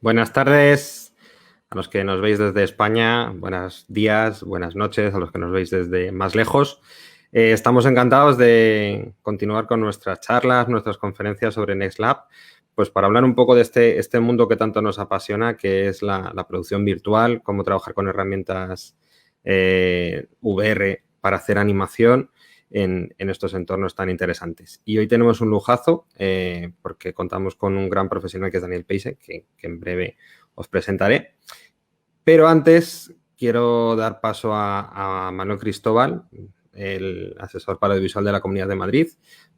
Buenas tardes a los que nos veis desde España, buenos días, buenas noches a los que nos veis desde más lejos. Estamos encantados de continuar con nuestras charlas, nuestras conferencias sobre NextLab, pues para hablar un poco de este mundo que tanto nos apasiona, que es la producción virtual, cómo trabajar con herramientas VR para hacer animación en estos entornos tan interesantes. Y hoy tenemos un lujazo porque contamos con un gran profesional que es Daniel Peise, que en breve os presentaré. Pero antes quiero dar paso a Manuel Cristóbal, el asesor para audiovisual de la Comunidad de Madrid,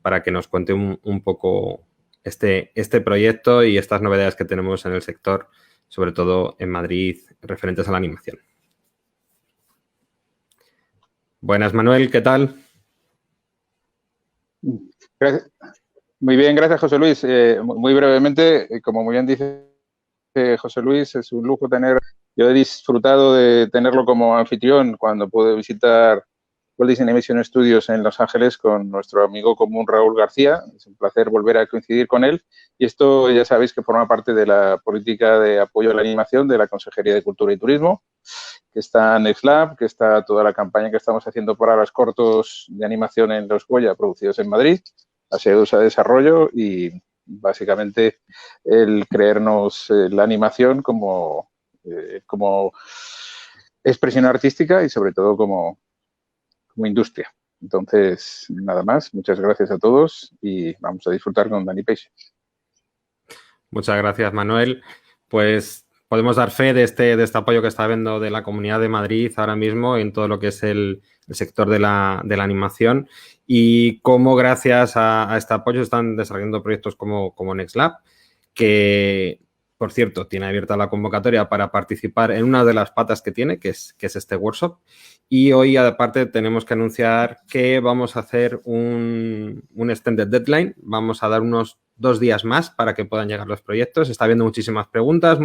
para que nos cuente un poco este proyecto y estas novedades que tenemos en el sector, sobre todo en Madrid, referentes a la animación. Buenas, Manuel, ¿qué tal? Gracias. Muy bien, gracias, José Luis. Muy brevemente, como muy bien dice José Luis, es un lujo tener. Yo he disfrutado de tenerlo como anfitrión cuando pude visitar Walt Disney Animation Studios en Los Ángeles con nuestro amigo común Raúl García. Es un placer volver a coincidir con él. Y esto ya sabéis que forma parte de la política de apoyo a la animación de la Consejería de Cultura y Turismo, que está NextLab, que está toda la campaña que estamos haciendo para los cortos de animación en los Goya producidos en Madrid, Aseos a desarrollo y básicamente el creernos la animación como expresión artística y sobre todo como industria. Entonces, nada más. Muchas gracias a todos y vamos a disfrutar con Dani Peise. Muchas gracias, Manuel. Pues podemos dar fe de este apoyo que está habiendo de la Comunidad de Madrid ahora mismo en todo lo que es el sector de la animación y cómo gracias a este apoyo están desarrollando proyectos como NextLab, que, por cierto, tiene abierta la convocatoria para participar en una de las patas que tiene, que es este workshop. Y hoy, aparte, tenemos que anunciar que vamos a hacer un extended deadline. Vamos a dar unos 2 días más para que puedan llegar los proyectos. Está habiendo muchísimas preguntas,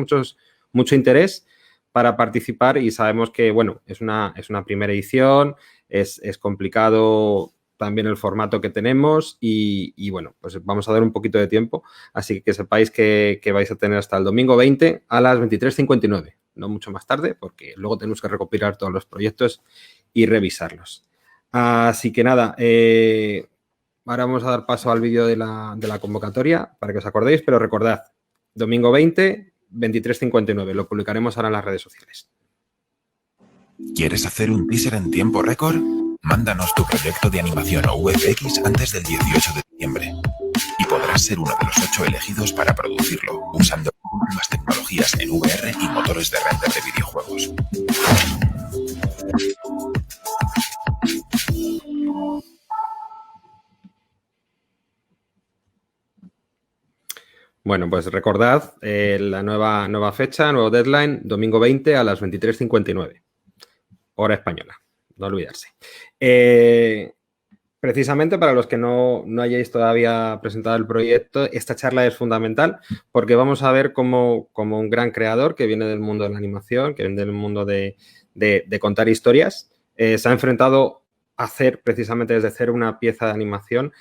mucho interés para participar y sabemos que, bueno, es una primera edición, es complicado también el formato que tenemos y bueno, pues vamos a dar un poquito de tiempo, así que sepáis que vais a tener hasta el domingo 20 a las 23:59, no mucho más tarde, porque luego tenemos que recopilar todos los proyectos y revisarlos. Así que nada, ahora vamos a dar paso al vídeo de la convocatoria para que os acordéis, pero recordad, domingo 20, 23:59, lo publicaremos ahora en las redes sociales. ¿Quieres hacer un teaser en tiempo récord? Mándanos tu proyecto de animación o VFX antes del 18 de diciembre y podrás ser uno de los 8 elegidos para producirlo usando últimas tecnologías en VR y motores de render de videojuegos. Bueno, pues recordad la nueva fecha, nuevo deadline, domingo 20 a las 23:59, hora española, no olvidarse. Precisamente para los que no hayáis todavía presentado el proyecto, esta charla es fundamental porque vamos a ver cómo un gran creador que viene del mundo de la animación, que viene del mundo de contar historias, se ha enfrentado a hacer precisamente desde cero una pieza de animación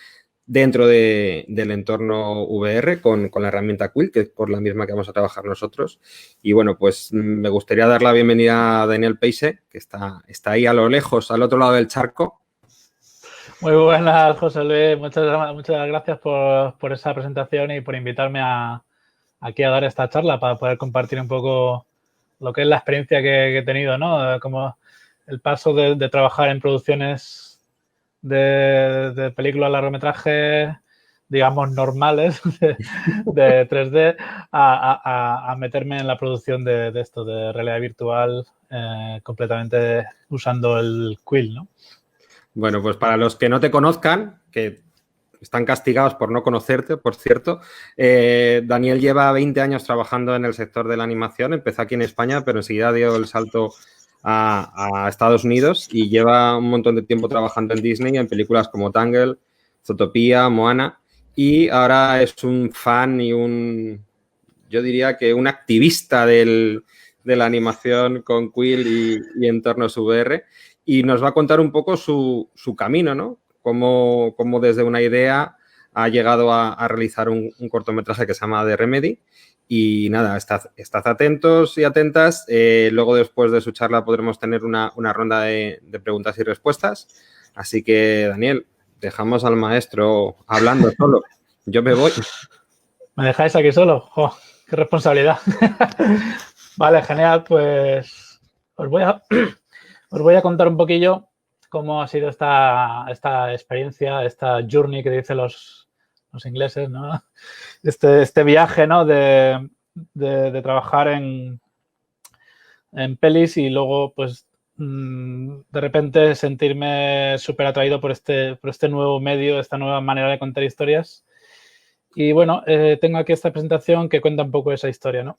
dentro del entorno VR con la herramienta Quill, que es por la misma que vamos a trabajar nosotros. Y bueno, pues me gustaría dar la bienvenida a Daniel Peise, que está ahí a lo lejos, al otro lado del charco. Muy buenas, José Luis. Muchas gracias por esa presentación y por invitarme aquí a dar esta charla para poder compartir un poco lo que es la experiencia que he tenido, ¿no? Como el paso de trabajar en producciones de películas largometrajes, digamos, normales de 3D a meterme en la producción de esto, de realidad virtual, completamente usando el Quill, ¿no? Bueno, pues para los que no te conozcan, que están castigados por no conocerte, por cierto, Daniel lleva 20 años trabajando en el sector de la animación, empezó aquí en España, pero enseguida dio el salto a Estados Unidos y lleva un montón de tiempo trabajando en Disney, en películas como Tangle, Zootopia, Moana, y ahora es un fan y yo diría que un activista de la animación con Quill y entornos VR. Y nos va a contar un poco su camino, ¿no? Cómo desde una idea ha llegado a realizar un cortometraje que se llama The Remedy. Y nada, estad atentos y atentas. Luego, después de su charla, podremos tener una ronda de preguntas y respuestas. Así que, Daniel, dejamos al maestro hablando solo. Yo me voy. ¿Me dejáis aquí solo? ¡Oh, qué responsabilidad! Vale, genial. Pues os voy a contar un poquillo cómo ha sido esta experiencia, esta journey que dicen los ingleses, ¿no? Este viaje, ¿no? De trabajar en pelis y luego, pues, de repente sentirme súper atraído por este nuevo medio, esta nueva manera de contar historias. Y bueno, tengo aquí esta presentación que cuenta un poco esa historia, ¿no?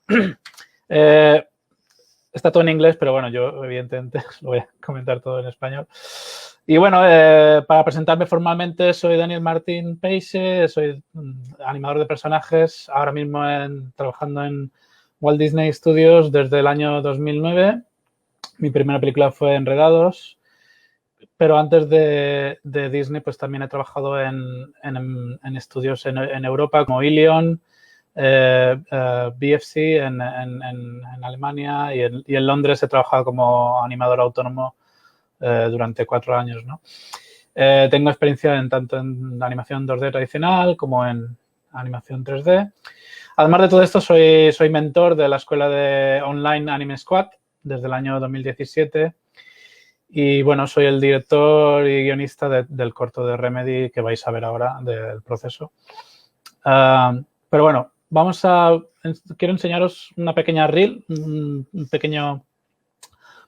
Está todo en inglés, pero bueno, yo evidentemente lo voy a comentar todo en español. Y bueno, para presentarme formalmente, soy Daniel Martín Peixe, soy animador de personajes, ahora mismo trabajando en Walt Disney Studios desde el año 2009. Mi primera película fue Enredados. Pero antes de Disney, pues también he trabajado en estudios en Europa como Ilion, BFC en Alemania y en Londres he trabajado como animador autónomo durante 4 años, ¿no? Tengo experiencia tanto en animación 2D tradicional como en animación 3D. Además de todo esto, soy mentor de la escuela de online Anime Squad desde el año 2017. Y bueno, soy el director y guionista del corto de Remedy que vais a ver ahora del proceso. Pero bueno, quiero enseñaros una pequeña reel, un pequeño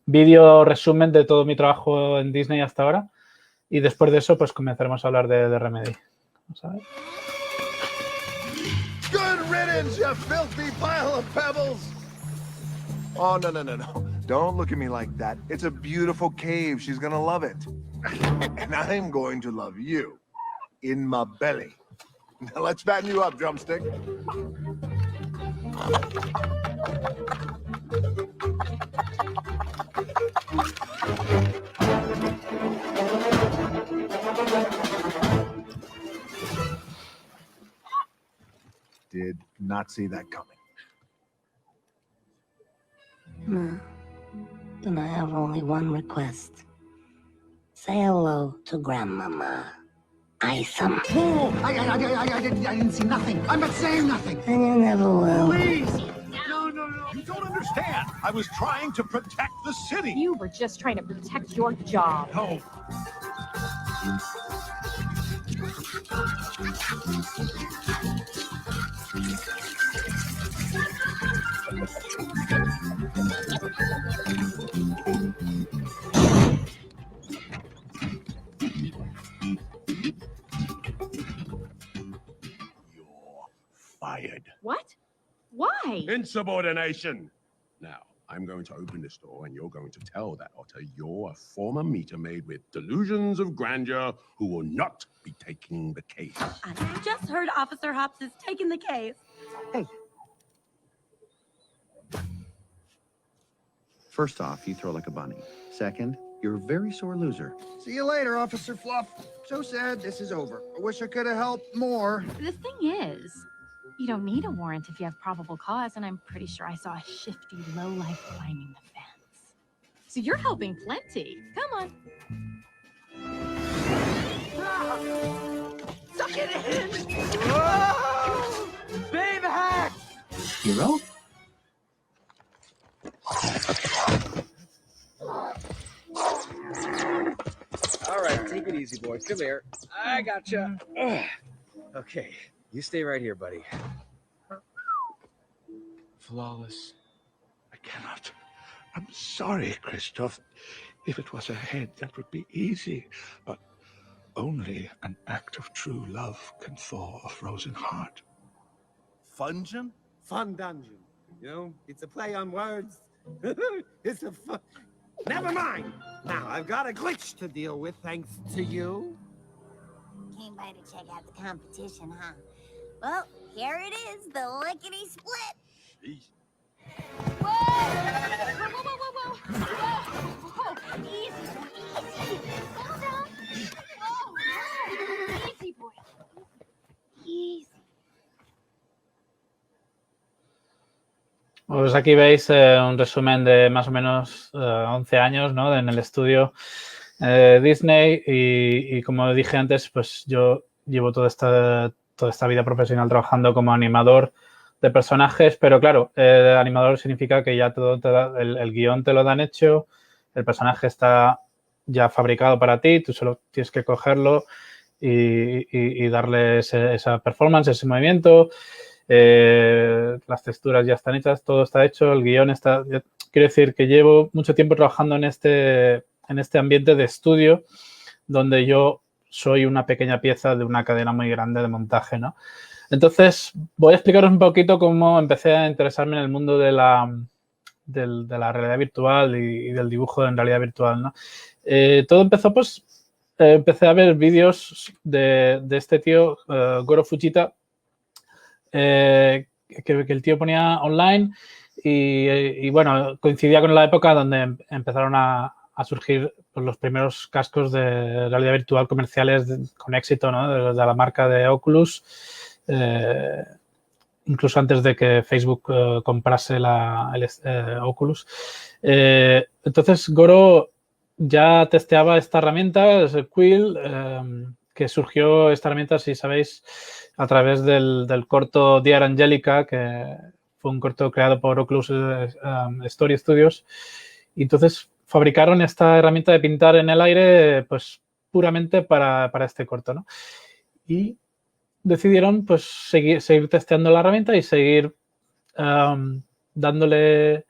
vídeo resumen de todo mi trabajo en Disney hasta ahora. Y después de eso, pues comenzaremos a hablar de Remedy. Vamos a ver. Good riddance, you filthy pile of pebbles! Oh, no. Don't look at me like that. It's a beautiful cave. She's gonna love it. And I'm going to love you. In my belly. Now let's fatten you up, Drumstick. Did not see that coming. No. Then I have only one request. Say hello to Grandmama. Isom. Whoa! I didn't see nothing. I'm not saying nothing. And you never will. Please! No. You don't understand. I was trying to protect the city. You were just trying to protect your job. No. Fired. What? Why? Insubordination. Now, I'm going to open this door and you're going to tell that otter you're a former meter maid with delusions of grandeur who will not be taking the case. I just heard Officer Hops is taking the case. Hey. First off, you throw like a bunny. Second, you're a very sore loser. See you later, Officer Fluff. So sad this is over. I wish I could have helped more. The thing is, you don't need a warrant if you have probable cause, and I'm pretty sure I saw a shifty lowlife climbing the fence. So you're helping plenty. Come on. Suck it in! Whoa! Babe hack! Hero? All right, take it easy, boy. Come here. I gotcha. Okay, you stay right here, buddy. Flawless. I cannot. I'm sorry, Christoph. If it was a head, that would be easy. But only an act of true love can thaw a frozen heart. Fungeon? Fun dungeon. You know, it's a play on words. It's a fun... Never mind. Now, I've got a glitch to deal with thanks to you. Came by to check out the competition, huh? Well, here it is, the lickety-split. Jeez. Whoa! Whoa! Easy, boy, easy. Calm down. Whoa! Easy, boy. Pues aquí veis un resumen de más o menos 11 años, ¿no? En el estudio Disney y como dije antes, pues yo llevo toda esta vida profesional trabajando como animador de personajes, pero claro, animador significa que ya todo el guión te lo dan hecho, el personaje está ya fabricado para ti, tú solo tienes que cogerlo y darle esa performance, ese movimiento. Las texturas ya están hechas, todo está hecho, el guión está... Quiero decir que llevo mucho tiempo trabajando en este ambiente de estudio donde yo soy una pequeña pieza de una cadena muy grande de montaje, ¿no? Entonces, voy a explicaros un poquito cómo empecé a interesarme en el mundo de la realidad virtual y del dibujo en realidad virtual, ¿no? Todo empezó, pues, empecé a ver vídeos de este tío, Goro Fujita, que el tío ponía online y bueno, coincidía con la época donde empezaron a surgir pues, los primeros cascos de realidad virtual comerciales con éxito, ¿no? De la marca de Oculus, incluso antes de que Facebook comprase el Oculus. Entonces, Goro ya testeaba esta herramienta, es el Quill, que surgió esta herramienta, si sabéis, a través del corto Dear Angelica, que fue un corto creado por Oculus Story Studios. Y entonces fabricaron esta herramienta de pintar en el aire, pues puramente para este corto, ¿no? Y decidieron, pues, seguir testeando la herramienta y seguir dándole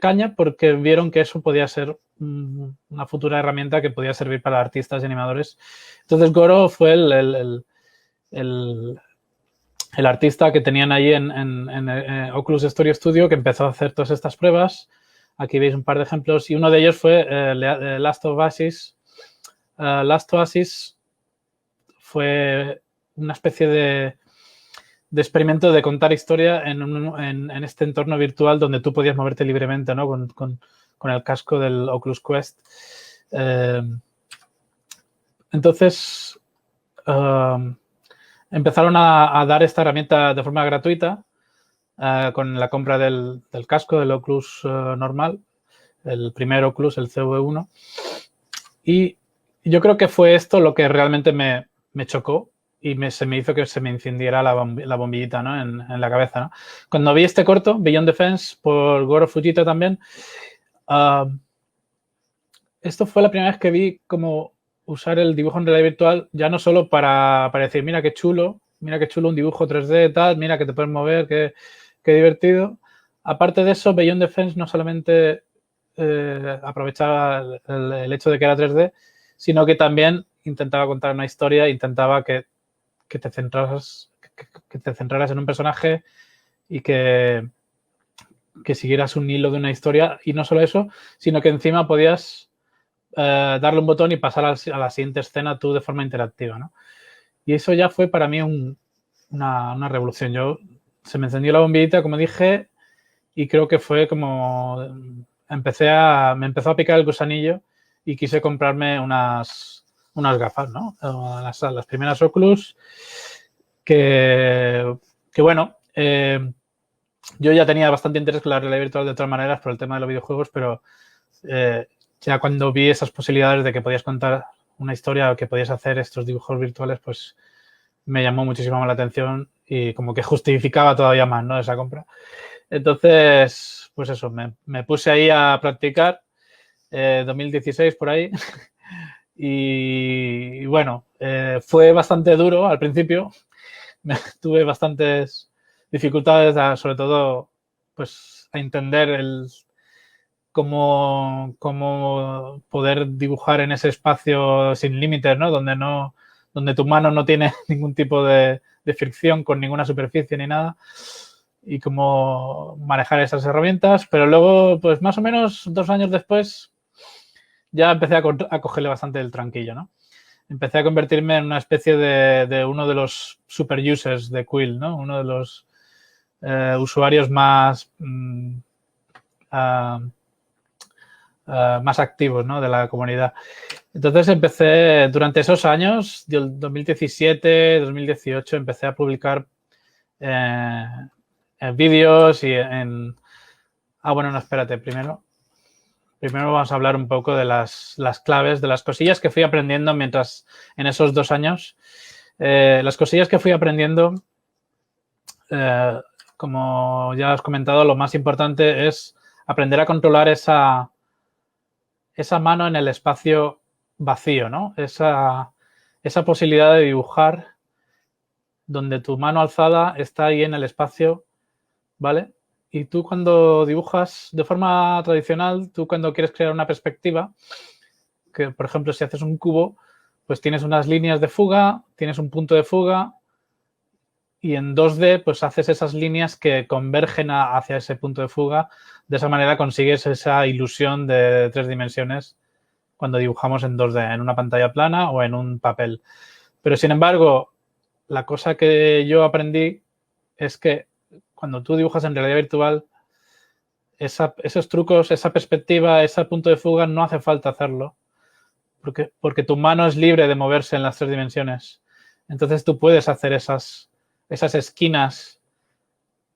caña porque vieron que eso podía ser una futura herramienta que podía servir para artistas y animadores. Entonces, Goro fue el artista que tenían ahí en Oculus Story Studio que empezó a hacer todas estas pruebas. Aquí veis un par de ejemplos y uno de ellos fue Last Oasis. Last Oasis fue una especie de experimento de contar historia en este entorno virtual donde tú podías moverte libremente, ¿no? Con el casco del Oculus Quest. Entonces, empezaron a dar esta herramienta de forma gratuita con la compra del casco del Oculus normal, el primer Oculus, el CV1. Y yo creo que fue esto lo que realmente me chocó y se me hizo que se me encendiera la bombillita, ¿no? en la cabeza, ¿no? Cuando vi este corto, Beyond the Fence, por Goro Fujita también, esto fue la primera vez que vi cómo usar el dibujo en realidad virtual, ya no solo para decir, mira qué chulo un dibujo 3D, tal, mira que te puedes mover, qué divertido. Aparte de eso, Beyond the Fence no solamente aprovechaba el hecho de que era 3D, sino que también intentaba contar una historia, intentaba que te centraras en un personaje y que siguieras un hilo de una historia. Y no solo eso, sino que encima podías darle un botón y pasar a la siguiente escena tú de forma interactiva, ¿no? Y eso ya fue para mí una revolución. Se me encendió la bombillita, como dije, y creo que fue como me empezó a picar el gusanillo y quise comprarme unas gafas, ¿no? Las primeras Oculus que bueno, yo ya tenía bastante interés con la realidad virtual de todas maneras por el tema de los videojuegos, pero ya cuando vi esas posibilidades de que podías contar una historia o que podías hacer estos dibujos virtuales, pues me llamó muchísimo más la atención y como que justificaba todavía más, ¿no? Esa compra. Entonces, pues eso, me puse ahí a practicar 2016 por ahí y bueno, fue bastante duro al principio. Tuve bastantes dificultades, sobre todo, pues a entender cómo poder dibujar en ese espacio sin límites, ¿no? Donde tu mano no tiene ningún tipo de fricción con ninguna superficie ni nada, y cómo manejar esas herramientas. Pero luego, pues más o menos 2 años después, ya empecé a cogerle bastante el tranquillo, ¿no? Empecé a convertirme en una especie de uno de los super users de Quill, ¿no? Uno de los usuarios más activos, ¿no? De la comunidad. Entonces empecé, durante esos años, del 2017, 2018, empecé a publicar vídeos y en... Ah, bueno, no, espérate, primero vamos a hablar un poco de las claves, de las cosillas que fui aprendiendo mientras en esos 2 años. Las cosillas que fui aprendiendo, como ya has comentado, lo más importante es aprender a controlar esa mano en el espacio vacío, ¿no? Esa posibilidad de dibujar donde tu mano alzada está ahí en el espacio, ¿vale? Y tú cuando dibujas de forma tradicional, tú cuando quieres crear una perspectiva, que por ejemplo si haces un cubo, pues tienes unas líneas de fuga, tienes un punto de fuga y en 2D pues haces esas líneas que convergen hacia ese punto de fuga. De esa manera consigues esa ilusión de 3 dimensiones cuando dibujamos en 2D, en una pantalla plana o en un papel. Pero sin embargo, la cosa que yo aprendí es que cuando tú dibujas en realidad virtual, esos trucos, esa perspectiva, ese punto de fuga, no hace falta hacerlo. Porque tu mano es libre de moverse en las 3 dimensiones. Entonces tú puedes hacer esas esquinas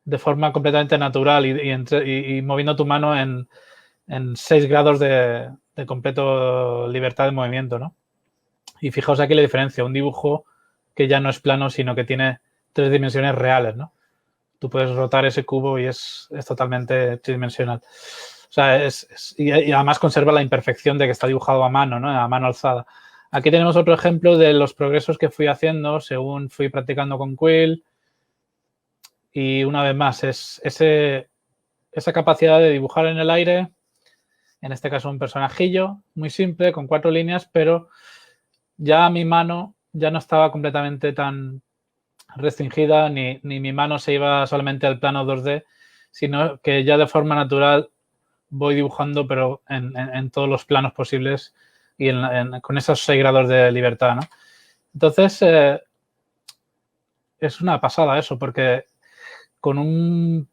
de forma completamente natural y moviendo tu mano en 6 grados de completo libertad de movimiento, ¿no? Y fijaos aquí la diferencia, un dibujo que ya no es plano, sino que tiene 3 dimensiones reales, ¿no? Tú puedes rotar ese cubo y es totalmente tridimensional. O sea, y además conserva la imperfección de que está dibujado a mano, ¿no? A mano alzada. Aquí tenemos otro ejemplo de los progresos que fui haciendo según fui practicando con Quill. Y una vez más, es esa capacidad de dibujar en el aire, en este caso un personajillo muy simple, con 4 líneas, pero ya mi mano ya no estaba completamente tan restringida, ni mi mano se iba solamente al plano 2D, sino que ya de forma natural voy dibujando, pero en todos los planos posibles y con esos 6 grados de libertad, ¿no? Entonces, es una pasada eso, porque con un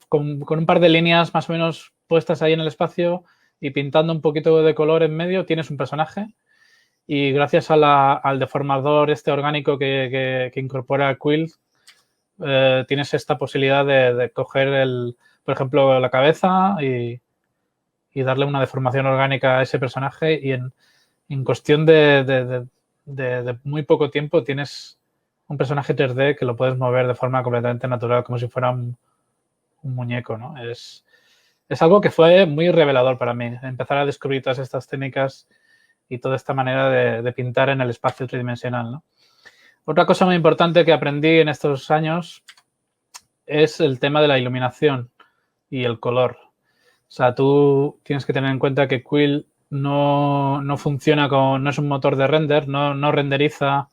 par de líneas más o menos puestas ahí en el espacio y pintando un poquito de color en medio, tienes un personaje. Y gracias al deformador orgánico que incorpora Quill, tienes esta posibilidad de coger, por ejemplo, la cabeza y darle una deformación orgánica a ese personaje y en cuestión de muy poco tiempo tienes un personaje 3D que lo puedes mover de forma completamente natural, como si fuera un muñeco, ¿no? Es algo que fue muy revelador para mí, empezar a descubrir todas estas técnicas y toda esta manera de pintar en el espacio tridimensional, ¿no? Otra cosa muy importante que aprendí en estos años es el tema de la iluminación y el color. O sea, tú tienes que tener en cuenta que Quill no funciona no es un motor de render, no renderiza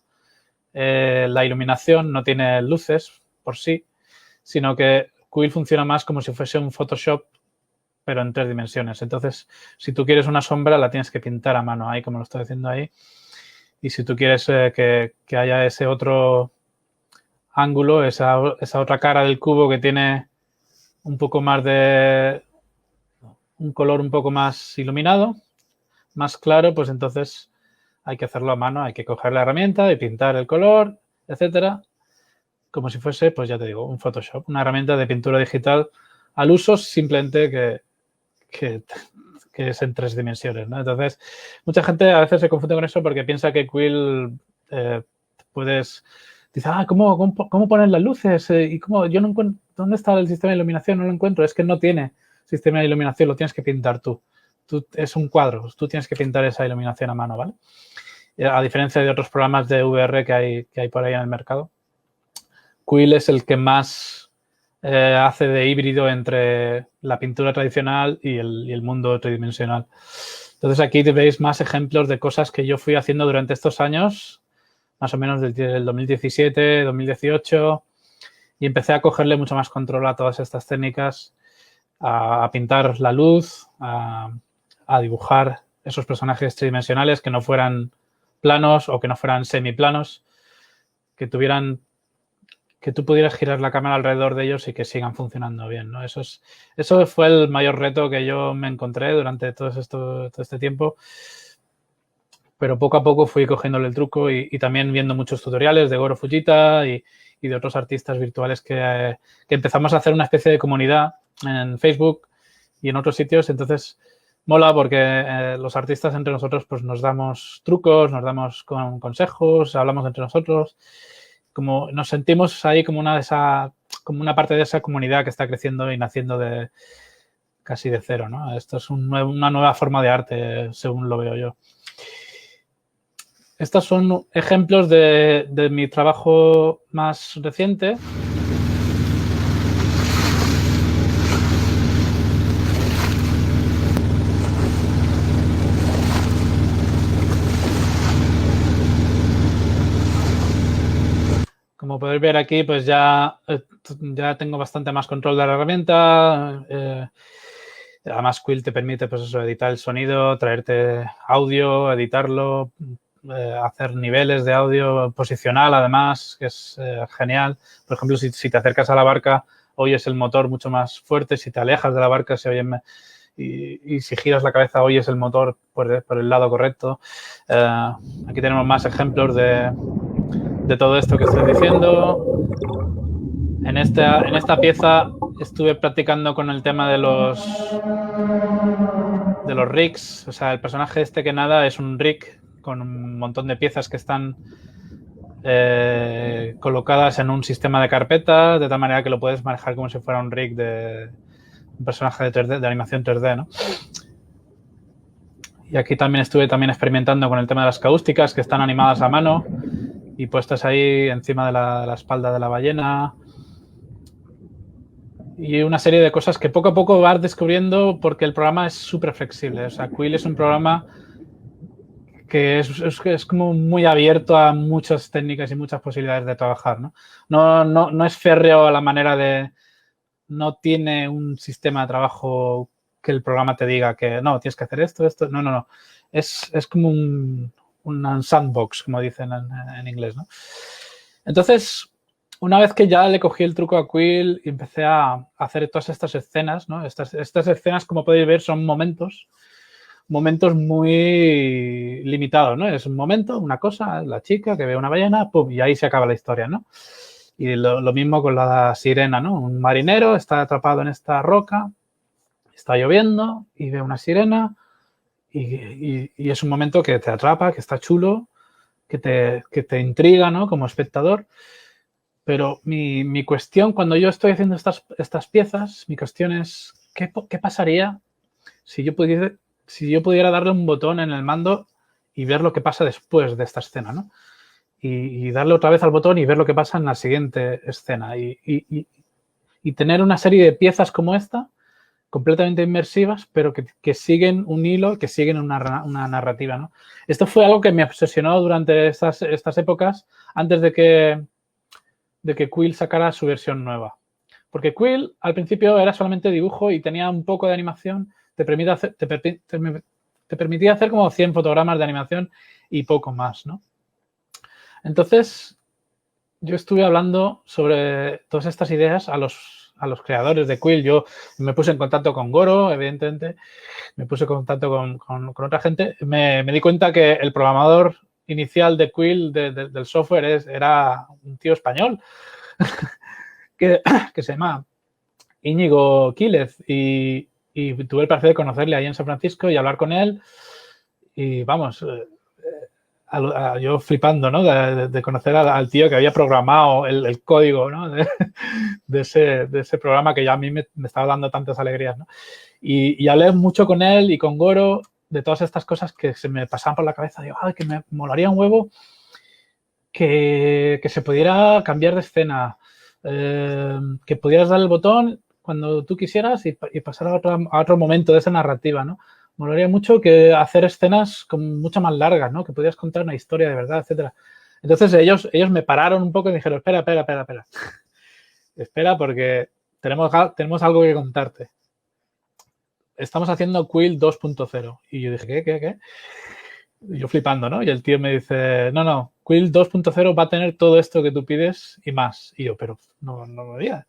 la iluminación, no tiene luces por sí, sino que Quill funciona más como si fuese un Photoshop, pero en 3 dimensiones. Entonces, si tú quieres una sombra, la tienes que pintar a mano ahí, como lo estoy haciendo ahí. Y si tú quieres que haya ese otro ángulo, esa otra cara del cubo que tiene un poco más un color un poco más iluminado, más claro, pues entonces hay que hacerlo a mano, hay que coger la herramienta y pintar el color, etcétera, como si fuese, pues ya te digo, un Photoshop, una herramienta de pintura digital al uso simplemente que es en 3 dimensiones, ¿no? Entonces, mucha gente a veces se confunde con eso porque piensa que Quill dice, ¿cómo poner las luces? Y yo no encuentro, ¿dónde está el sistema de iluminación? No lo encuentro. Es que no tiene sistema de iluminación, lo tienes que pintar tú. Es un cuadro, tú tienes que pintar esa iluminación a mano, ¿vale? A diferencia de otros programas de VR que hay por ahí en el mercado. Quill es el que más hace de híbrido entre la pintura tradicional y el mundo tridimensional. Entonces, aquí veis más ejemplos de cosas que yo fui haciendo durante estos años, más o menos del 2017, 2018, y empecé a cogerle mucho más control a todas estas técnicas, a pintar la luz, a dibujar esos personajes tridimensionales que no fueran planos o que no fueran semiplanos, que tú pudieras girar la cámara alrededor de ellos y que sigan funcionando bien, ¿no? Eso fue el mayor reto que yo me encontré durante todo este tiempo. Pero poco a poco fui cogiéndole el truco y también viendo muchos tutoriales de Goro Fujita y y de otros artistas virtuales que empezamos a hacer una especie de comunidad en Facebook y en otros sitios. Entonces, mola porque los artistas entre nosotros pues nos damos trucos, nos damos consejos, hablamos entre nosotros. Como nos sentimos ahí como una parte de esa comunidad que está creciendo y naciendo casi de cero, ¿no? Esto es una nueva forma de arte, según lo veo yo. Estos son ejemplos de mi trabajo más reciente. Como podéis ver aquí, pues ya tengo bastante más control de la herramienta. Además, Quill te permite, pues eso, editar el sonido, traerte audio, editarlo, hacer niveles de audio posicional, además, que es genial. Por ejemplo, si te acercas a la barca, oyes el motor mucho más fuerte. Si te alejas de la barca, se oye... Y si giras la cabeza, oyes el motor por el lado correcto. Aquí tenemos más ejemplos de todo esto que estoy diciendo. En esta pieza estuve practicando con el tema de los rigs. O sea, el personaje este que nada es un rig con un montón de piezas que están colocadas en un sistema de carpetas, de tal manera que lo puedes manejar como si fuera un rig de un personaje de 3D, de animación 3D, ¿no? Y aquí también estuve experimentando con el tema de las caústicas, que están animadas a mano y puestas ahí encima de la espalda de la ballena. Y una serie de cosas que poco a poco vas descubriendo porque el programa es súper flexible. O sea, Quill es un programa que es como muy abierto a muchas técnicas y muchas posibilidades de trabajar, ¿no? No es férreo a la manera de... No tiene un sistema de trabajo que el programa te diga que no, tienes que hacer esto. No. Es como un sandbox, como dicen en inglés, ¿no? Entonces, una vez que ya le cogí el truco a Quill y empecé a hacer todas estas escenas, ¿no? Estas escenas, como podéis ver, son momentos muy limitados, ¿no? Es un momento, una cosa, la chica que ve una ballena, pum, y ahí se acaba la historia, ¿no? Y lo mismo con la sirena, ¿no? Un marinero está atrapado en esta roca, está lloviendo y ve una sirena y es un momento que te atrapa, que está chulo, que te intriga, ¿no? Como espectador. Pero mi cuestión, cuando yo estoy haciendo estas piezas, mi cuestión es, ¿qué pasaría si yo pudiera darle un botón en el mando y ver lo que pasa después de esta escena, ¿no? Y darle otra vez al botón y ver lo que pasa en la siguiente escena. Y tener una serie de piezas como esta, completamente inmersivas, pero que siguen un hilo, que siguen una narrativa, ¿no? Esto fue algo que me obsesionó durante estas épocas, antes de que Quill sacara su versión nueva. Porque Quill al principio era solamente dibujo y tenía un poco de animación, te permitía hacer como 100 fotogramas de animación y poco más, ¿no? Entonces, yo estuve hablando sobre todas estas ideas a los creadores de Quill. Yo me puse en contacto con Goro, evidentemente, me puse en contacto con otra gente. Me di cuenta que el programador inicial de Quill, del software, era un tío español que se llama Íñigo Quílez y tuve el placer de conocerle ahí en San Francisco y hablar con él y vamos, yo flipando, ¿no? De conocer al tío que había programado el código, ¿no? de ese programa que ya a mí me estaba dando tantas alegrías, ¿no? Y hablé mucho con él y con Goro de todas estas cosas que se me pasaban por la cabeza. Digo, que me molaría un huevo que se pudiera cambiar de escena, que pudieras dar el botón cuando tú quisieras y pasar a otro momento de esa narrativa, ¿no? Me molaría mucho que hacer escenas mucho más largas, ¿no? Que pudieras contar una historia de verdad, etcétera. Entonces ellos me pararon un poco y me dijeron, espera. Espera porque tenemos algo que contarte. Estamos haciendo Quill 2.0. Y yo dije, ¿qué? Y yo flipando, ¿no? Y el tío me dice, no, Quill 2.0 va a tener todo esto que tú pides y más. Y yo, pero no me digas.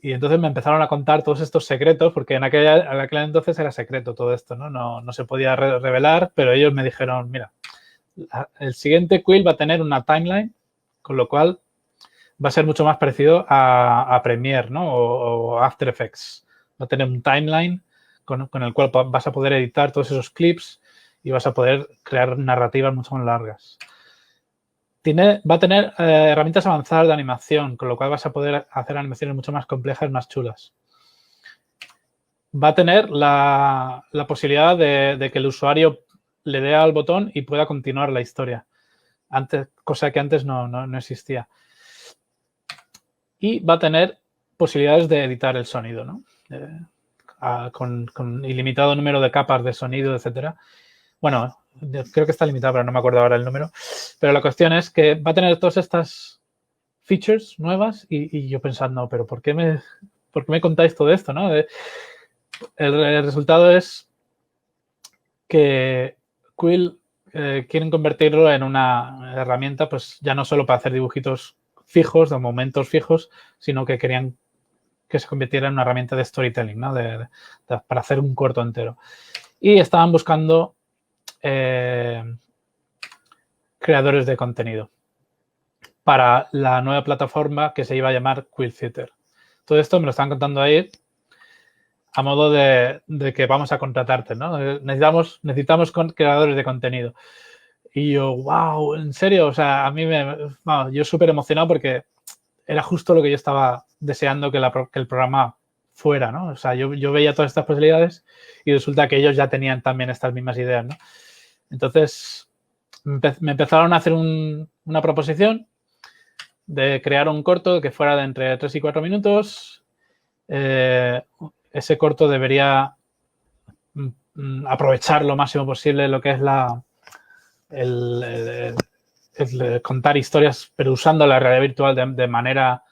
Y entonces me empezaron a contar todos estos secretos, porque en aquel entonces era secreto todo esto, ¿no? No se podía revelar, pero ellos me dijeron, mira, el siguiente Quill va a tener una timeline, con lo cual va a ser mucho más parecido a Premiere, ¿no? O After Effects. Va a tener un timeline con el cual vas a poder editar todos esos clips y vas a poder crear narrativas mucho más largas. Va a tener herramientas avanzadas de animación, con lo cual vas a poder hacer animaciones mucho más complejas, más chulas. Va a tener la posibilidad de que el usuario le dé al botón y pueda continuar la historia, cosa que antes no existía. Y va a tener posibilidades de editar el sonido, ¿no? Con ilimitado número de capas de sonido, etcétera. Bueno, creo que está limitado, pero no me acuerdo ahora el número. Pero la cuestión es que va a tener todas estas features nuevas y yo pensando, pero ¿por qué me contáis todo esto, no? El resultado es que Quill quieren convertirlo en una herramienta, pues ya no solo para hacer dibujitos fijos, de momentos fijos, sino que querían que se convirtiera en una herramienta de storytelling, ¿no? Para hacer un corto entero. Y estaban buscando creadores de contenido para la nueva plataforma que se iba a llamar Quill Theater. Todo esto me lo están contando ahí a modo de que vamos a contratarte, ¿no? Necesitamos creadores de contenido. Y yo, wow, ¿en serio? O sea, a mí yo súper emocionado porque era justo lo que yo estaba deseando que el programa fuera, ¿no? O sea, yo veía todas estas posibilidades y resulta que ellos ya tenían también estas mismas ideas, ¿no? Entonces, me empezaron a hacer una proposición de crear un corto que fuera de entre 3 y 4 minutos. Ese corto debería aprovechar lo máximo posible lo que es el contar historias, pero usando la realidad virtual de manera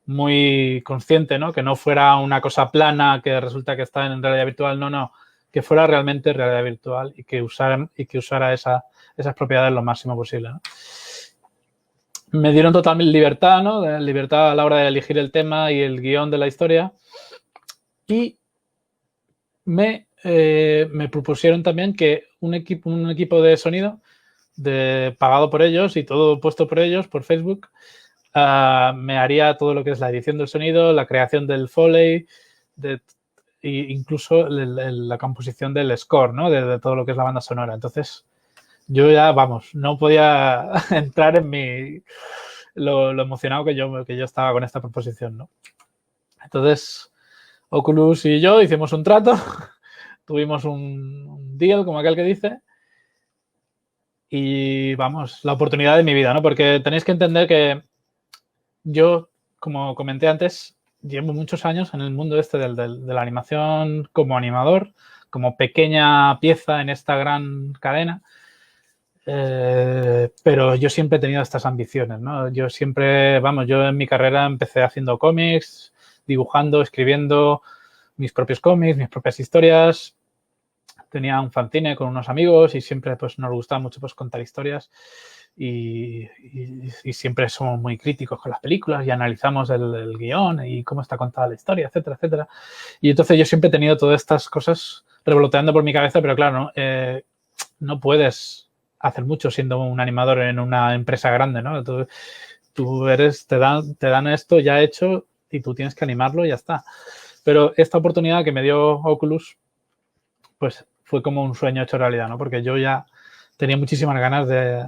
muy consciente, ¿no? Que no fuera una cosa plana que resulta que está en realidad virtual, no. Que fuera realmente realidad virtual y que usara esas propiedades lo máximo posible, ¿no? Me dieron total libertad, ¿no? Libertad a la hora de elegir el tema y el guión de la historia. Y me propusieron también que un equipo de sonido pagado por ellos y todo puesto por ellos, por Facebook, me haría todo lo que es la edición del sonido, la creación del Foley, e incluso la composición del score, ¿no? De todo lo que es la banda sonora. Entonces, yo ya, no podía entrar en lo emocionado que yo estaba con esta proposición, ¿no? Entonces, Oculus y yo hicimos un trato, tuvimos un deal, como aquel que dice, y la oportunidad de mi vida, ¿no? Porque tenéis que entender que yo, como comenté antes, llevo muchos años en el mundo de la animación como animador, como pequeña pieza en esta gran cadena, pero yo siempre he tenido estas ambiciones, ¿no? Yo en mi carrera empecé haciendo cómics, dibujando, escribiendo mis propios cómics, mis propias historias. Tenía un fanzine con unos amigos y siempre pues nos gustaba mucho pues contar historias y siempre somos muy críticos con las películas y analizamos el guión y cómo está contada la historia, etcétera, etcétera. Y entonces yo siempre he tenido todas estas cosas revoloteando por mi cabeza, pero claro, no puedes hacer mucho siendo un animador en una empresa grande, ¿no? Entonces, te dan esto ya hecho y tú tienes que animarlo y ya está. Pero esta oportunidad que me dio Oculus, pues fue como un sueño hecho realidad, ¿no? Porque yo ya tenía muchísimas ganas de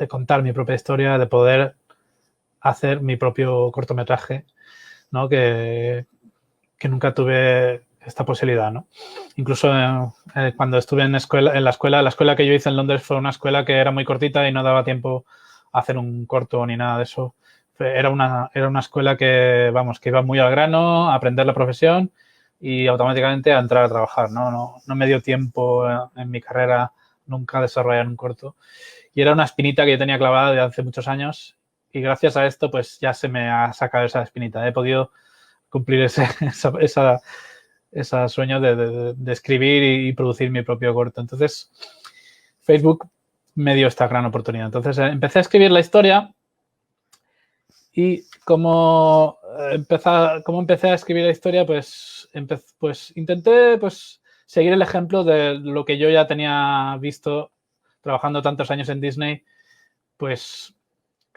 contar mi propia historia, de poder hacer mi propio cortometraje, ¿no? Que nunca tuve esta posibilidad, ¿no? Incluso cuando estuve en la escuela que yo hice en Londres fue una escuela que era muy cortita y no daba tiempo a hacer un corto ni nada de eso. Era una escuela que iba muy al grano, a aprender la profesión y automáticamente a entrar a trabajar, ¿no? No me dio tiempo en mi carrera nunca a desarrollar un corto. Y era una espinita que yo tenía clavada de hace muchos años y gracias a esto pues ya se me ha sacado esa espinita. He podido cumplir ese sueño de escribir y producir mi propio corto. Entonces, Facebook me dio esta gran oportunidad. Entonces, empecé a escribir la historia y como empecé a escribir la historia, pues intenté pues seguir el ejemplo de lo que yo ya tenía visto trabajando tantos años en Disney, pues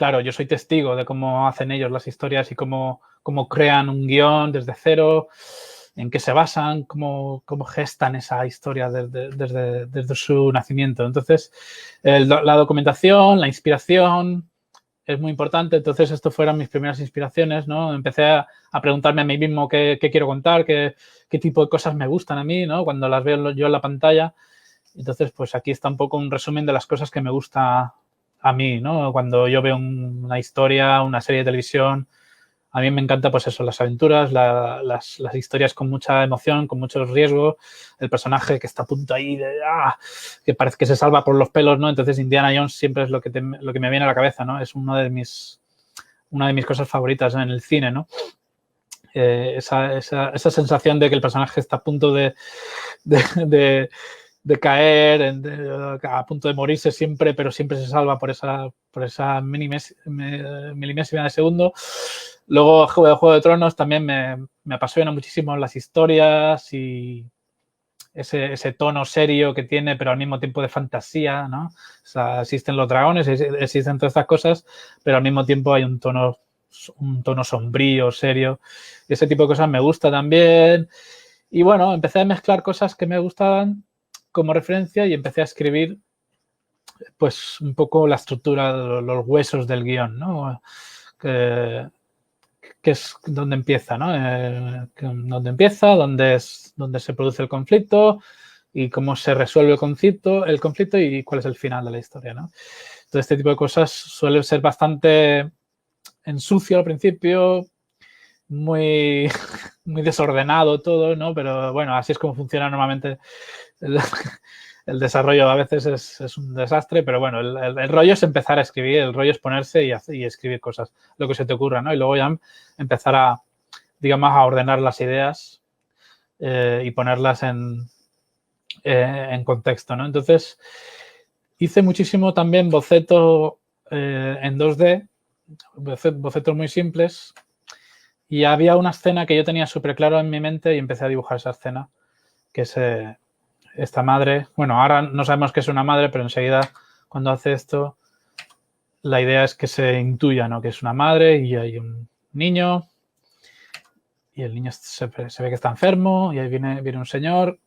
claro, yo soy testigo de cómo hacen ellos las historias y cómo crean un guión desde cero, en qué se basan, cómo gestan esa historia desde su nacimiento. Entonces, la documentación, la inspiración es muy importante. Entonces, estas fueron mis primeras inspiraciones, ¿no? Empecé a preguntarme a mí mismo qué quiero contar, qué tipo de cosas me gustan a mí, ¿no? Cuando las veo yo en la pantalla. Entonces, pues aquí está un poco un resumen de las cosas que me gusta a mí, ¿no? Cuando yo veo una historia, una serie de televisión, a mí me encanta, pues eso, las aventuras, las historias con mucha emoción, con mucho riesgo, el personaje que está a punto ahí que parece que se salva por los pelos, ¿no? Entonces Indiana Jones siempre es lo que me viene a la cabeza, ¿no? Es una de mis cosas favoritas en el cine, ¿no? Esa sensación de que el personaje está a punto de caer, a punto de morirse siempre, pero siempre se salva por esa milimésima de segundo. Luego, Juego de Tronos también me apasiona muchísimo las historias y ese tono serio que tiene, pero al mismo tiempo de fantasía, ¿no? O sea, existen los dragones, existen todas estas cosas, pero al mismo tiempo hay un tono sombrío, serio. Ese tipo de cosas me gusta también. Y bueno, empecé a mezclar cosas que me gustaban como referencia y empecé a escribir pues un poco la estructura, los huesos del guión, ¿no? Que es donde empieza, ¿no? Donde empieza, donde se produce el conflicto y cómo se resuelve el conflicto y cuál es el final de la historia, ¿no? Todo este tipo de cosas suele ser bastante en sucio al principio, muy desordenado todo, ¿no? Pero bueno, así es como funciona normalmente el desarrollo. A veces es un desastre, pero bueno, el rollo es empezar a escribir, el rollo es ponerse y escribir cosas, lo que se te ocurra, ¿no? Y luego ya empezar a ordenar las ideas y ponerlas en contexto, ¿no? Entonces, hice muchísimo también boceto en 2D, bocetos muy simples, y había una escena que yo tenía súper claro en mi mente y empecé a dibujar esa escena, que es esta madre. Bueno, ahora no sabemos que es una madre, pero enseguida cuando hace esto, la idea es que se intuya, ¿no? Que es una madre y hay un niño y el niño se ve que está enfermo y ahí viene un señor.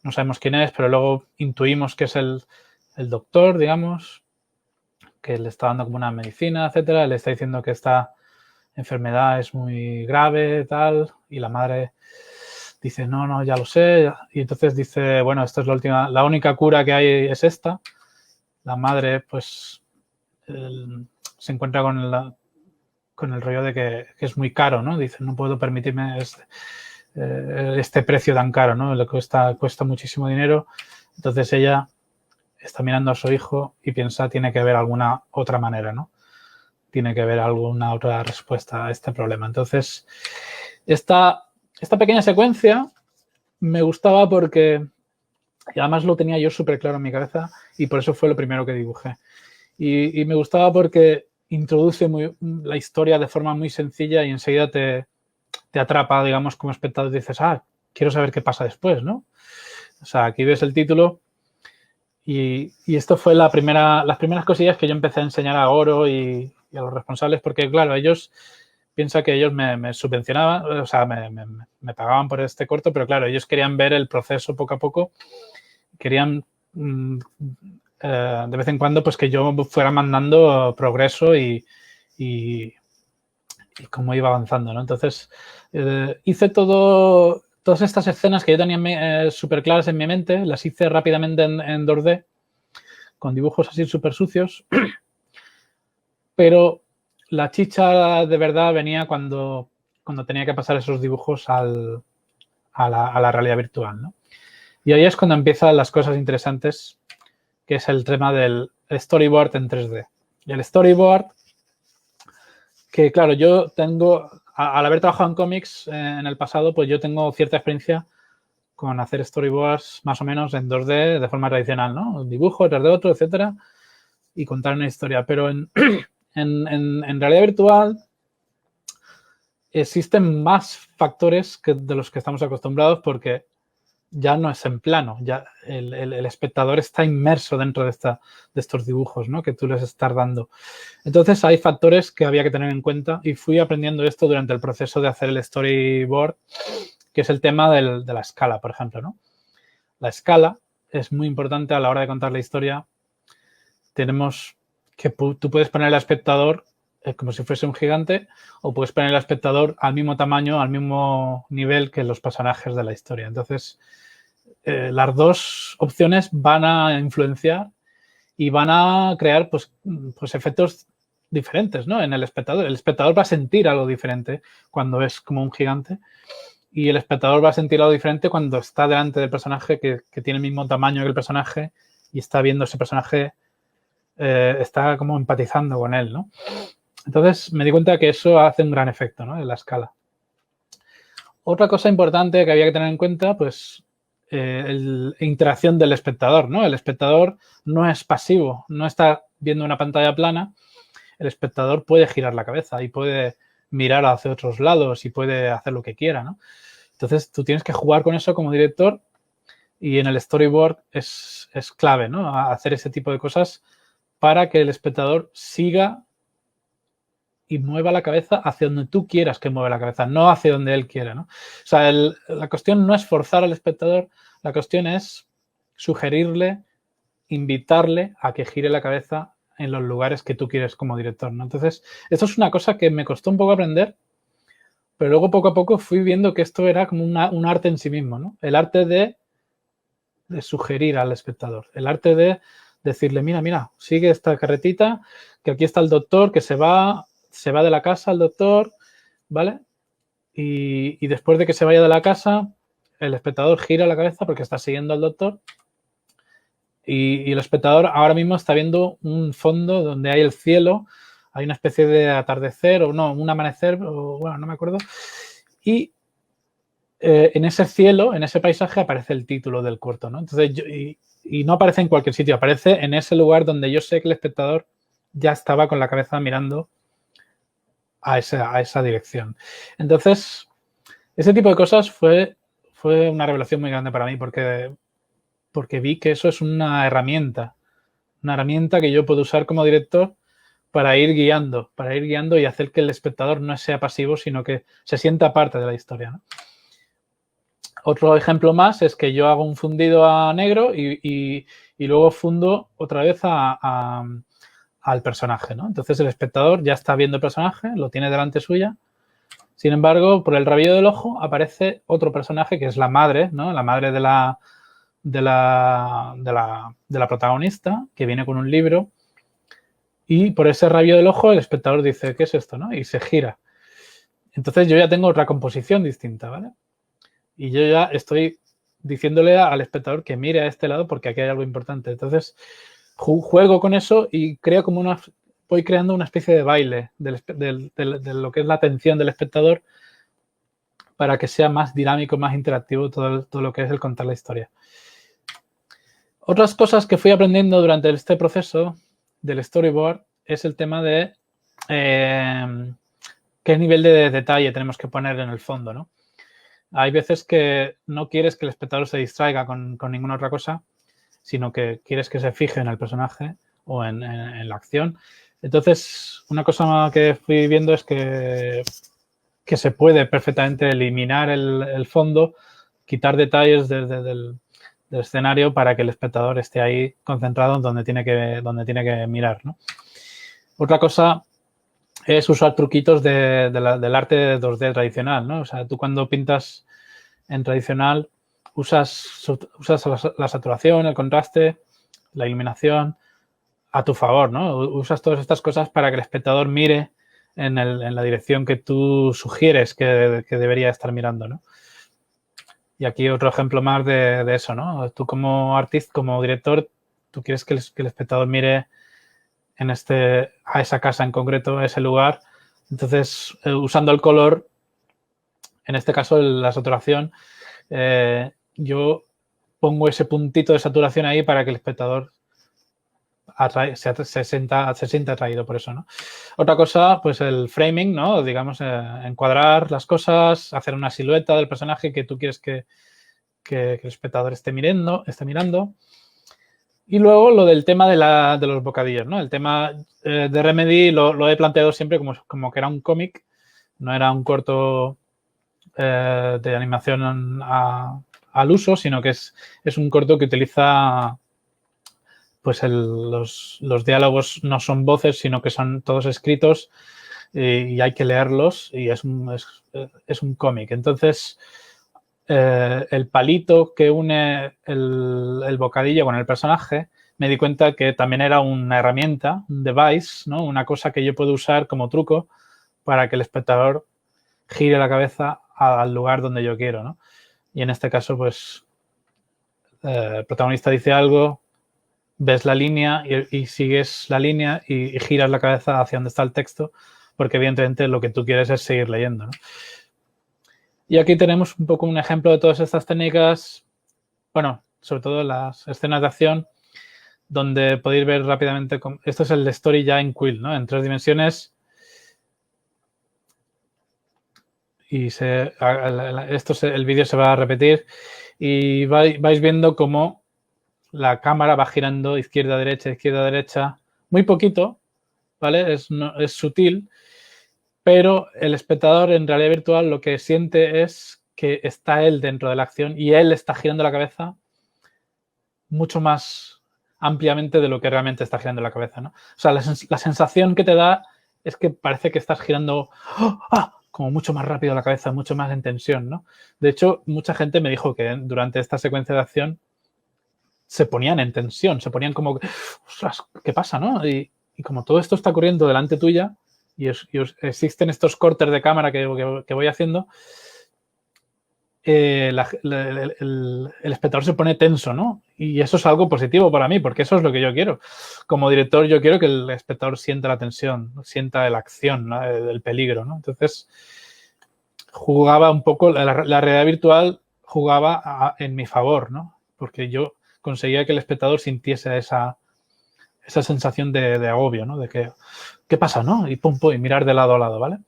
No sabemos quién es, pero luego intuimos que es el doctor, digamos, que le está dando como una medicina, etcétera. Le está diciendo que esta enfermedad es muy grave, tal, y la madre dice, no, ya lo sé. Y entonces dice, bueno, esta es la única cura que hay es esta. La madre, pues, se encuentra con el rollo de que es muy caro, ¿no? Dice, no puedo permitirme este precio tan caro, ¿no? Le cuesta muchísimo dinero. Entonces ella está mirando a su hijo y piensa, tiene que haber alguna otra manera, ¿no? Tiene que haber alguna otra respuesta a este problema. Entonces, esta pequeña secuencia me gustaba porque, y además lo tenía yo súper claro en mi cabeza y por eso fue lo primero que dibujé. Y me gustaba porque introduce la historia de forma muy sencilla y enseguida te atrapa, digamos, como espectador. Dices, quiero saber qué pasa después, ¿no? O sea, aquí ves el título y esto fue las primeras cosillas que yo empecé a enseñar a Goro y a los responsables, porque, claro, piensa que ellos me subvencionaban, o sea, me pagaban por este corto, pero, claro, ellos querían ver el proceso poco a poco, querían de vez en cuando pues que yo fuera mandando progreso y cómo iba avanzando, ¿no? Entonces, hice todas estas escenas que yo tenía súper claras en mi mente, las hice rápidamente en 2D, con dibujos así súper sucios, pero la chicha de verdad venía cuando tenía que pasar esos dibujos a la realidad virtual, ¿no? Y ahí es cuando empiezan las cosas interesantes, que es el tema del storyboard en 3D. Y el storyboard, que claro, yo tengo, al haber trabajado en cómics en el pasado, pues yo tengo cierta experiencia con hacer storyboards más o menos en 2D de forma tradicional, ¿no? Un dibujo tras de otro, etcétera, y contar una historia. Pero en realidad virtual existen más factores de los que estamos acostumbrados porque ya no es en plano, ya el espectador está inmerso dentro de estos dibujos, ¿no? Que tú les estás dando. Entonces hay factores que había que tener en cuenta y fui aprendiendo esto durante el proceso de hacer el storyboard, que es el tema de la escala, por ejemplo, ¿no? La escala es muy importante a la hora de contar la historia. Tenemos que tú puedes poner al espectador como si fuese un gigante o puedes poner al espectador al mismo tamaño, al mismo nivel que los personajes de la historia. Entonces, las dos opciones van a influenciar y van a crear pues efectos diferentes, ¿no? En el espectador. El espectador va a sentir algo diferente cuando es como un gigante y el espectador va a sentir algo diferente cuando está delante del personaje que tiene el mismo tamaño que el personaje y está viendo ese personaje, está como empatizando con él, ¿no? Entonces me di cuenta que eso hace un gran efecto, ¿no? En la escala. Otra cosa importante que había que tener en cuenta, pues, la interacción del espectador, ¿no? El espectador no es pasivo, no está viendo una pantalla plana. El espectador puede girar la cabeza y puede mirar hacia otros lados y puede hacer lo que quiera, ¿no? Entonces tú tienes que jugar con eso como director y en el storyboard es clave, ¿no? Hacer ese tipo de cosas para que el espectador siga y mueva la cabeza hacia donde tú quieras que mueva la cabeza, no hacia donde él quiera, ¿no? O sea, la cuestión no es forzar al espectador, la cuestión es sugerirle, invitarle a que gire la cabeza en los lugares que tú quieres como director, ¿no? Entonces, esto es una cosa que me costó un poco aprender, pero luego poco a poco fui viendo que esto era como un arte en sí mismo, ¿no? El arte de sugerir al espectador, el arte de decirle, mira, sigue esta carretita, que aquí está el doctor, que se va de la casa el doctor, ¿vale? Y después de que se vaya de la casa, el espectador gira la cabeza porque está siguiendo al doctor y el espectador ahora mismo está viendo un fondo donde hay el cielo, hay una especie de atardecer o no, un amanecer, o bueno, no me acuerdo, y en ese cielo, en ese paisaje aparece el título del corto, ¿no? Entonces, y no aparece en cualquier sitio, aparece en ese lugar donde yo sé que el espectador ya estaba con la cabeza mirando a esa dirección. Entonces, ese tipo de cosas fue una revelación muy grande para mí porque vi que eso es una herramienta que yo puedo usar como director para ir guiando y hacer que el espectador no sea pasivo, sino que se sienta parte de la historia, ¿no? Otro ejemplo más es que yo hago un fundido a negro y luego fundo otra vez al personaje, ¿no? Entonces el espectador ya está viendo el personaje, lo tiene delante suya. Sin embargo, por el rabillo del ojo aparece otro personaje que es la madre, ¿no? La madre de la protagonista, que viene con un libro. Y por ese rabillo del ojo el espectador dice, ¿qué es esto, no? Y se gira. Entonces yo ya tengo otra composición distinta, ¿vale? Y yo ya estoy diciéndole al espectador que mire a este lado porque aquí hay algo importante. Entonces juego con eso y creo voy creando una especie de baile de lo que es la atención del espectador para que sea más dinámico, más interactivo todo lo que es el contar la historia. Otras cosas que fui aprendiendo durante este proceso del storyboard es el tema de qué nivel de detalle tenemos que poner en el fondo, ¿no? Hay veces que no quieres que el espectador se distraiga con ninguna otra cosa, sino que quieres que se fije en el personaje o en la acción. Entonces, una cosa que fui viendo es que se puede perfectamente eliminar el fondo, quitar detalles del escenario para que el espectador esté ahí concentrado donde tiene que mirar, ¿no? Otra cosa es usar truquitos del arte 2D tradicional, ¿no? O sea, tú cuando pintas en tradicional usas la saturación, el contraste, la iluminación a tu favor, ¿no? Usas todas estas cosas para que el espectador mire en la dirección que tú sugieres que debería estar mirando, ¿no? Y aquí otro ejemplo más de eso, ¿no? Tú como artista, como director, tú quieres que el espectador mire a esa casa en concreto, a ese lugar. Entonces, usando el color, en este caso la saturación, yo pongo ese puntito de saturación ahí para que el espectador se sienta atraído por eso, ¿no? Otra cosa, pues el framing, ¿no? Digamos, encuadrar las cosas, hacer una silueta del personaje que tú quieres que que el espectador esté mirando. Y luego lo del tema de los bocadillos, ¿no? El tema de Remedy lo he planteado siempre como que era un cómic, no era un corto de animación al uso, sino que es un corto que utiliza, pues los diálogos no son voces, sino que son todos escritos y hay que leerlos y es un cómic. Entonces, el palito que une el bocadillo con el personaje, me di cuenta que también era una herramienta, un device, ¿no? Una cosa que yo puedo usar como truco para que el espectador gire la cabeza al lugar donde yo quiero, ¿no? Y en este caso, pues, el protagonista dice algo, ves la línea y sigues la línea y giras la cabeza hacia donde está el texto, porque evidentemente lo que tú quieres es seguir leyendo, ¿no? Y aquí tenemos un poco un ejemplo de todas estas técnicas, bueno, sobre todo las escenas de acción, donde podéis ver rápidamente, esto es el story ya en Quill, ¿no? En 3 dimensiones. Y el vídeo se va a repetir y vais viendo cómo la cámara va girando izquierda, derecha, muy poquito, ¿vale? Es sutil, pero el espectador en realidad virtual lo que siente es que está él dentro de la acción y él está girando la cabeza mucho más ampliamente de lo que realmente está girando la cabeza, ¿no? O sea, la sensación que te da es que parece que estás girando como mucho más rápido la cabeza, mucho más en tensión, ¿no? De hecho, mucha gente me dijo que durante esta secuencia de acción se ponían en tensión, se ponían como, ostras, ¿qué pasa, no? Y como todo esto está ocurriendo delante tuya y existen estos cortes de cámara que voy haciendo, el espectador se pone tenso, ¿no? Y eso es algo positivo para mí, porque eso es lo que yo quiero. Como director, yo quiero que el espectador sienta la tensión, sienta la acción, ¿no? El peligro, ¿no? Entonces, jugaba un poco, la realidad virtual jugaba en mi favor, ¿no? Porque yo conseguía que el espectador sintiese esa sensación de agobio, ¿no? De que, ¿qué pasa, no? Y pum, y mirar de lado a lado, ¿vale?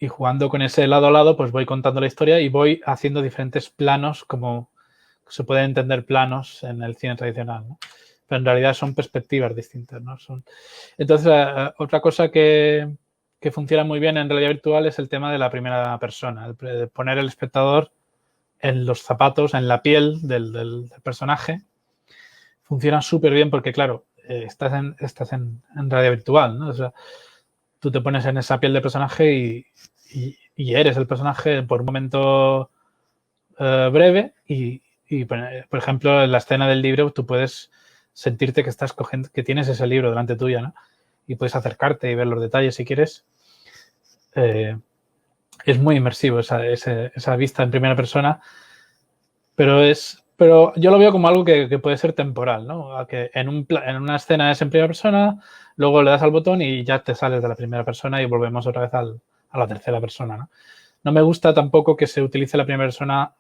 Y jugando con ese lado a lado, pues voy contando la historia y voy haciendo diferentes planos, como se pueden entender planos en el cine tradicional, ¿no? Pero en realidad son perspectivas distintas, ¿no? Entonces, otra cosa que funciona muy bien en realidad virtual es el tema de la primera persona, el poner al espectador en los zapatos, en la piel del personaje. Funciona súper bien porque, claro, estás en realidad virtual, ¿no? O sea, tú te pones en esa piel de personaje y eres el personaje por un momento breve y, por ejemplo, en la escena del libro tú puedes sentirte que tienes ese libro delante tuya, ¿no? Y puedes acercarte y ver los detalles si quieres. Es muy inmersivo esa vista en primera persona, pero yo lo veo como algo que puede ser temporal, ¿no? Que en una escena es en primera persona, luego le das al botón y ya te sales de la primera persona y volvemos otra vez a la tercera persona, ¿no? No me gusta tampoco que se utilice la primera persona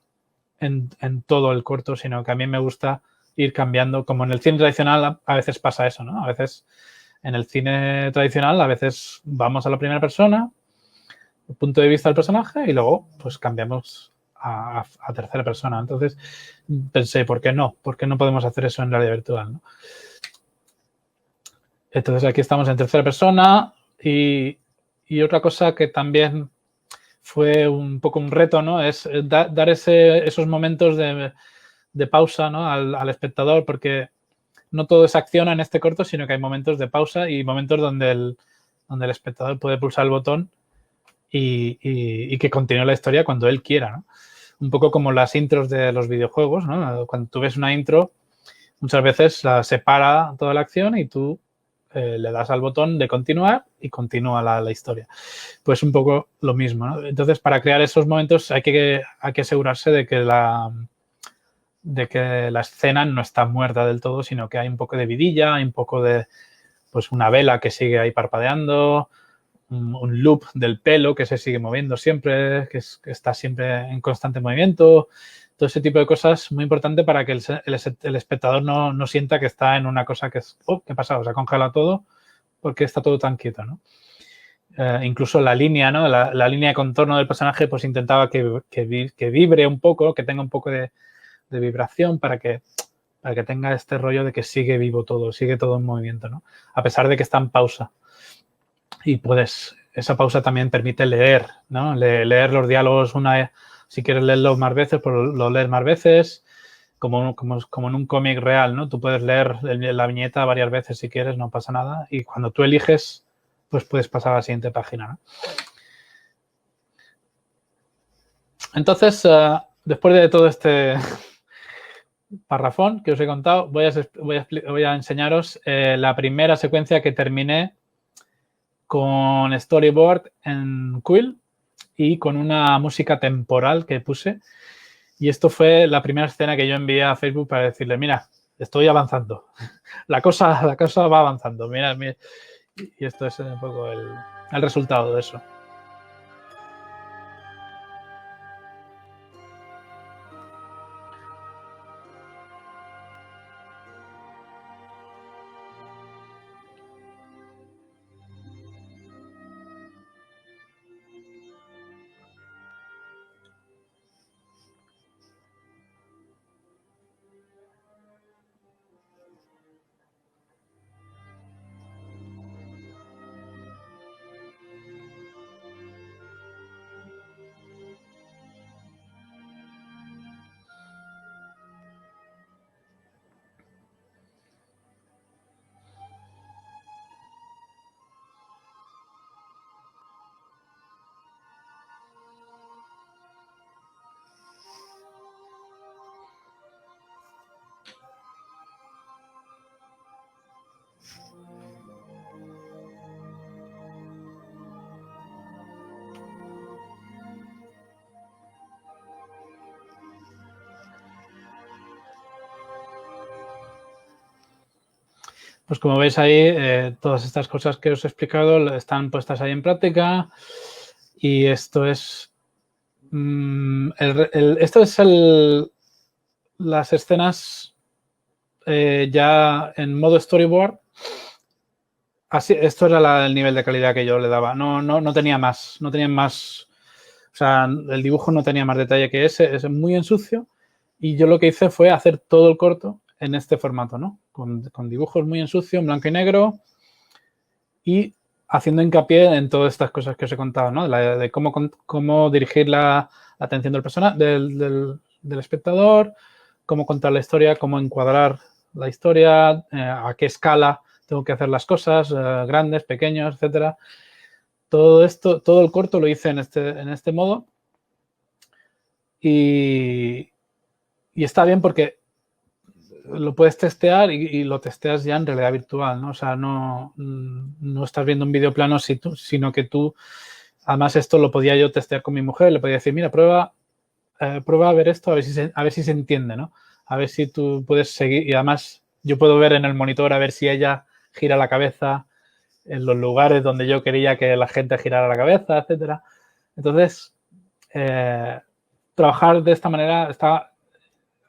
en todo el corto, sino que a mí me gusta ir cambiando. Como en el cine tradicional a veces pasa eso, ¿no? A veces en el cine tradicional a veces vamos a la primera persona, el punto de vista del personaje y luego pues cambiamos a tercera persona. Entonces pensé, ¿por qué no? ¿Por qué no podemos hacer eso en realidad virtual, ¿no? Entonces aquí estamos en tercera persona y otra cosa que también fue un poco un reto, ¿no? Es dar esos momentos de pausa, ¿no? al espectador, porque no todo es acción en este corto, sino que hay momentos de pausa y momentos donde el espectador puede pulsar el botón y que continúe la historia cuando él quiera, ¿no? Un poco como las intros de los videojuegos, ¿no? Cuando tú ves una intro, muchas veces la separa toda la acción y tú le das al botón de continuar y continúa la historia. Pues un poco lo mismo, ¿no? Entonces, para crear esos momentos hay que asegurarse de que la escena no está muerta del todo, sino que hay un poco de vidilla, hay un poco de, pues, una vela que sigue ahí parpadeando, un loop del pelo que se sigue moviendo siempre, que está siempre en constante movimiento. Todo ese tipo de cosas muy importante para que el espectador no sienta que está en una cosa que es, ¿qué pasa? Se ha congelado todo porque está todo tan quieto, ¿no? incluso la línea, ¿no? La línea de contorno del personaje, pues intentaba que vibre un poco, que tenga un poco de vibración para que tenga este rollo de que sigue vivo todo, sigue todo en movimiento, ¿no? A pesar de que está en pausa. Y esa pausa también permite leer, ¿no? Leer los diálogos si quieres leerlos más veces, pues lo lees más veces, como en un cómic real, ¿no? Tú puedes leer la viñeta varias veces si quieres, no pasa nada. Y cuando tú eliges, pues puedes pasar a la siguiente página, ¿no? Entonces, después de todo este parrafón que os he contado, voy a enseñaros la primera secuencia que terminé con storyboard en Quill y con una música temporal que puse. Y esto fue la primera escena que yo envié a Facebook para decirle, mira, estoy avanzando. La cosa va avanzando. Mira. Y esto es un poco el resultado de eso. Pues como veis ahí, todas estas cosas que os he explicado están puestas ahí en práctica y esto es las escenas ya en modo storyboard. Así, esto era el nivel de calidad que yo le daba. No tenía más. No tenía más. O sea, el dibujo no tenía más detalle que ese. Es muy en sucio. Y yo lo que hice fue hacer todo el corto en este formato, ¿no? Con dibujos muy en sucio, en blanco y negro. Y haciendo hincapié en todas estas cosas que os he contado, ¿no? De cómo dirigir la atención del del espectador, cómo contar la historia, cómo encuadrar la historia, a qué escala tengo que hacer las cosas, grandes, pequeños, etcétera. Todo esto, todo el corto lo hice en este modo. Y está bien porque lo puedes testear y lo testeas ya en realidad virtual, ¿no? O sea, no estás viendo un vídeo plano, sino que tú, además esto lo podía yo testear con mi mujer, le podía decir, mira, prueba a ver esto, a ver si se entiende, ¿no? A ver si tú puedes seguir y además yo puedo ver en el monitor a ver si ella gira la cabeza en los lugares donde yo quería que la gente girara la cabeza, etcétera. Entonces, trabajar de esta manera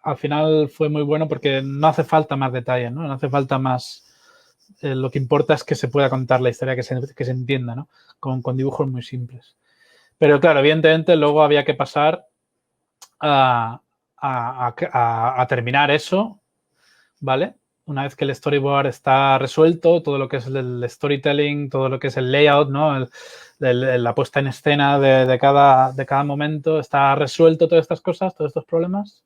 al final fue muy bueno porque no hace falta más detalle, ¿no? No hace falta más. Lo que importa es que se pueda contar la historia, que se entienda, ¿no? Con dibujos muy simples. Pero claro, evidentemente luego había que pasar a terminar eso, ¿vale? Una vez que el storyboard está resuelto, todo lo que es el storytelling, todo lo que es el layout, ¿no? La puesta en escena de cada momento, está resuelto todas estas cosas, todos estos problemas.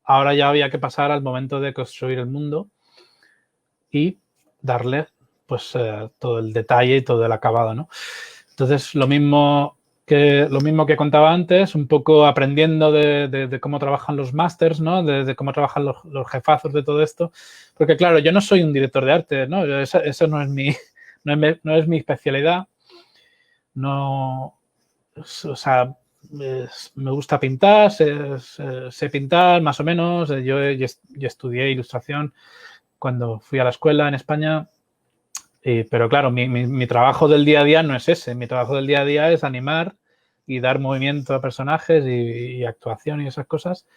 Ahora ya había que pasar al momento de construir el mundo y darle pues todo el detalle y todo el acabado, ¿no? Entonces, lo mismo que contaba antes, un poco aprendiendo de cómo trabajan los masters, ¿no? De cómo trabajan los jefazos de todo esto. Porque, claro, yo no soy un director de arte, ¿no? Eso no es mi especialidad. No, o sea, me gusta pintar, sé pintar más o menos. Yo estudié ilustración cuando fui a la escuela en España. Pero claro, mi trabajo del día a día no es ese. Mi trabajo del día a día es animar y dar movimiento a personajes y actuación y esas cosas.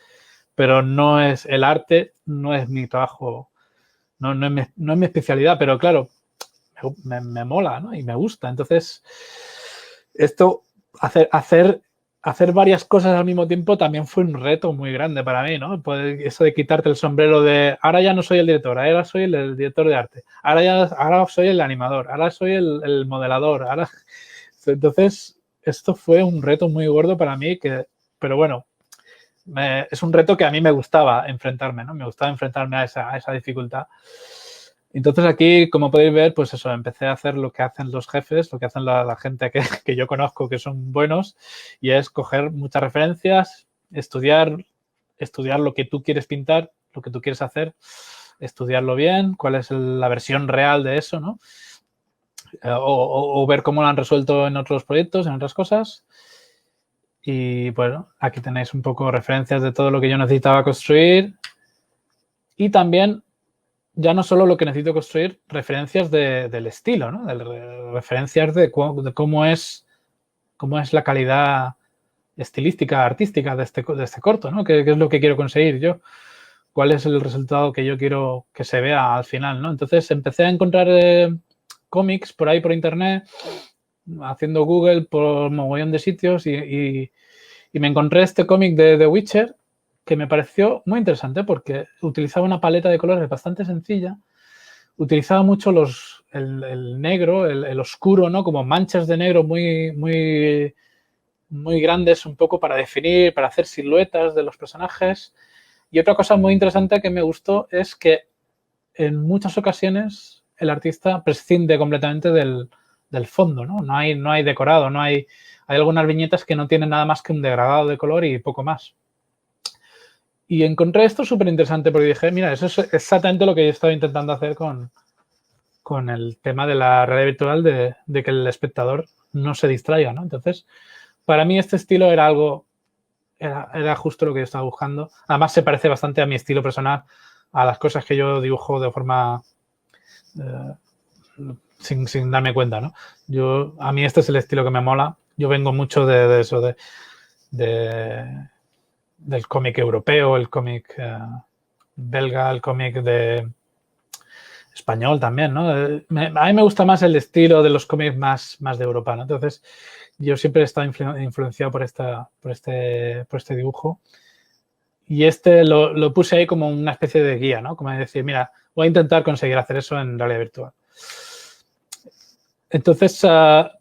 Pero no es el arte, no es mi trabajo, no es mi especialidad. Pero claro, me mola, ¿no? Y me gusta. Entonces, esto, hacer varias cosas al mismo tiempo también fue un reto muy grande para mí, ¿no? Eso de quitarte el sombrero de ahora ya no soy el director, ahora soy el director de arte, ahora soy el animador, ahora soy el modelador, ahora... Entonces, esto fue un reto muy gordo para mí, pero bueno, es un reto que a mí me gustaba enfrentarme, ¿no? Me gustaba enfrentarme a esa dificultad. Entonces aquí, como podéis ver, pues eso, empecé a hacer lo que hacen los jefes, lo que hacen la gente que yo conozco que son buenos, y es coger muchas referencias, estudiar lo que tú quieres pintar, lo que tú quieres hacer, estudiarlo bien, cuál es la versión real de eso, ¿no? O ver cómo lo han resuelto en otros proyectos, en otras cosas. Y bueno, aquí tenéis un poco referencias de todo lo que yo necesitaba construir. Y también, ya no solo lo que necesito construir, referencias del estilo, ¿no? Referencias de cómo es la calidad estilística, artística de este corto, ¿no? ¿Qué es lo que quiero conseguir yo? ¿Cuál es el resultado que yo quiero que se vea al final, ¿no? Entonces empecé a encontrar cómics por ahí por internet, haciendo Google por mogollón de sitios y me encontré este cómic de The Witcher que me pareció muy interesante porque utilizaba una paleta de colores bastante sencilla, utilizaba mucho el negro, el oscuro, ¿no? Como manchas de negro muy grandes, un poco para definir, para hacer siluetas de los personajes. Y otra cosa muy interesante que me gustó es que en muchas ocasiones el artista prescinde completamente del fondo, ¿no? No hay decorado, hay algunas viñetas que no tienen nada más que un degradado de color y poco más. Y encontré esto súper interesante porque dije, mira, eso es exactamente lo que yo estaba intentando hacer con el tema de la realidad virtual, de que el espectador no se distraiga, ¿no? Entonces, para mí este estilo era justo lo que yo estaba buscando. Además, se parece bastante a mi estilo personal, a las cosas que yo dibujo de forma sin darme cuenta, ¿no? A mí este es el estilo que me mola. Yo vengo mucho de eso, del cómic europeo, el cómic belga, el cómic español también, ¿no? A mí me gusta más el estilo de los cómics más de Europa, ¿no? Entonces, yo siempre he estado influenciado por este dibujo. Y lo puse ahí como una especie de guía, ¿no? Como decir, mira, voy a intentar conseguir hacer eso en realidad virtual. Entonces,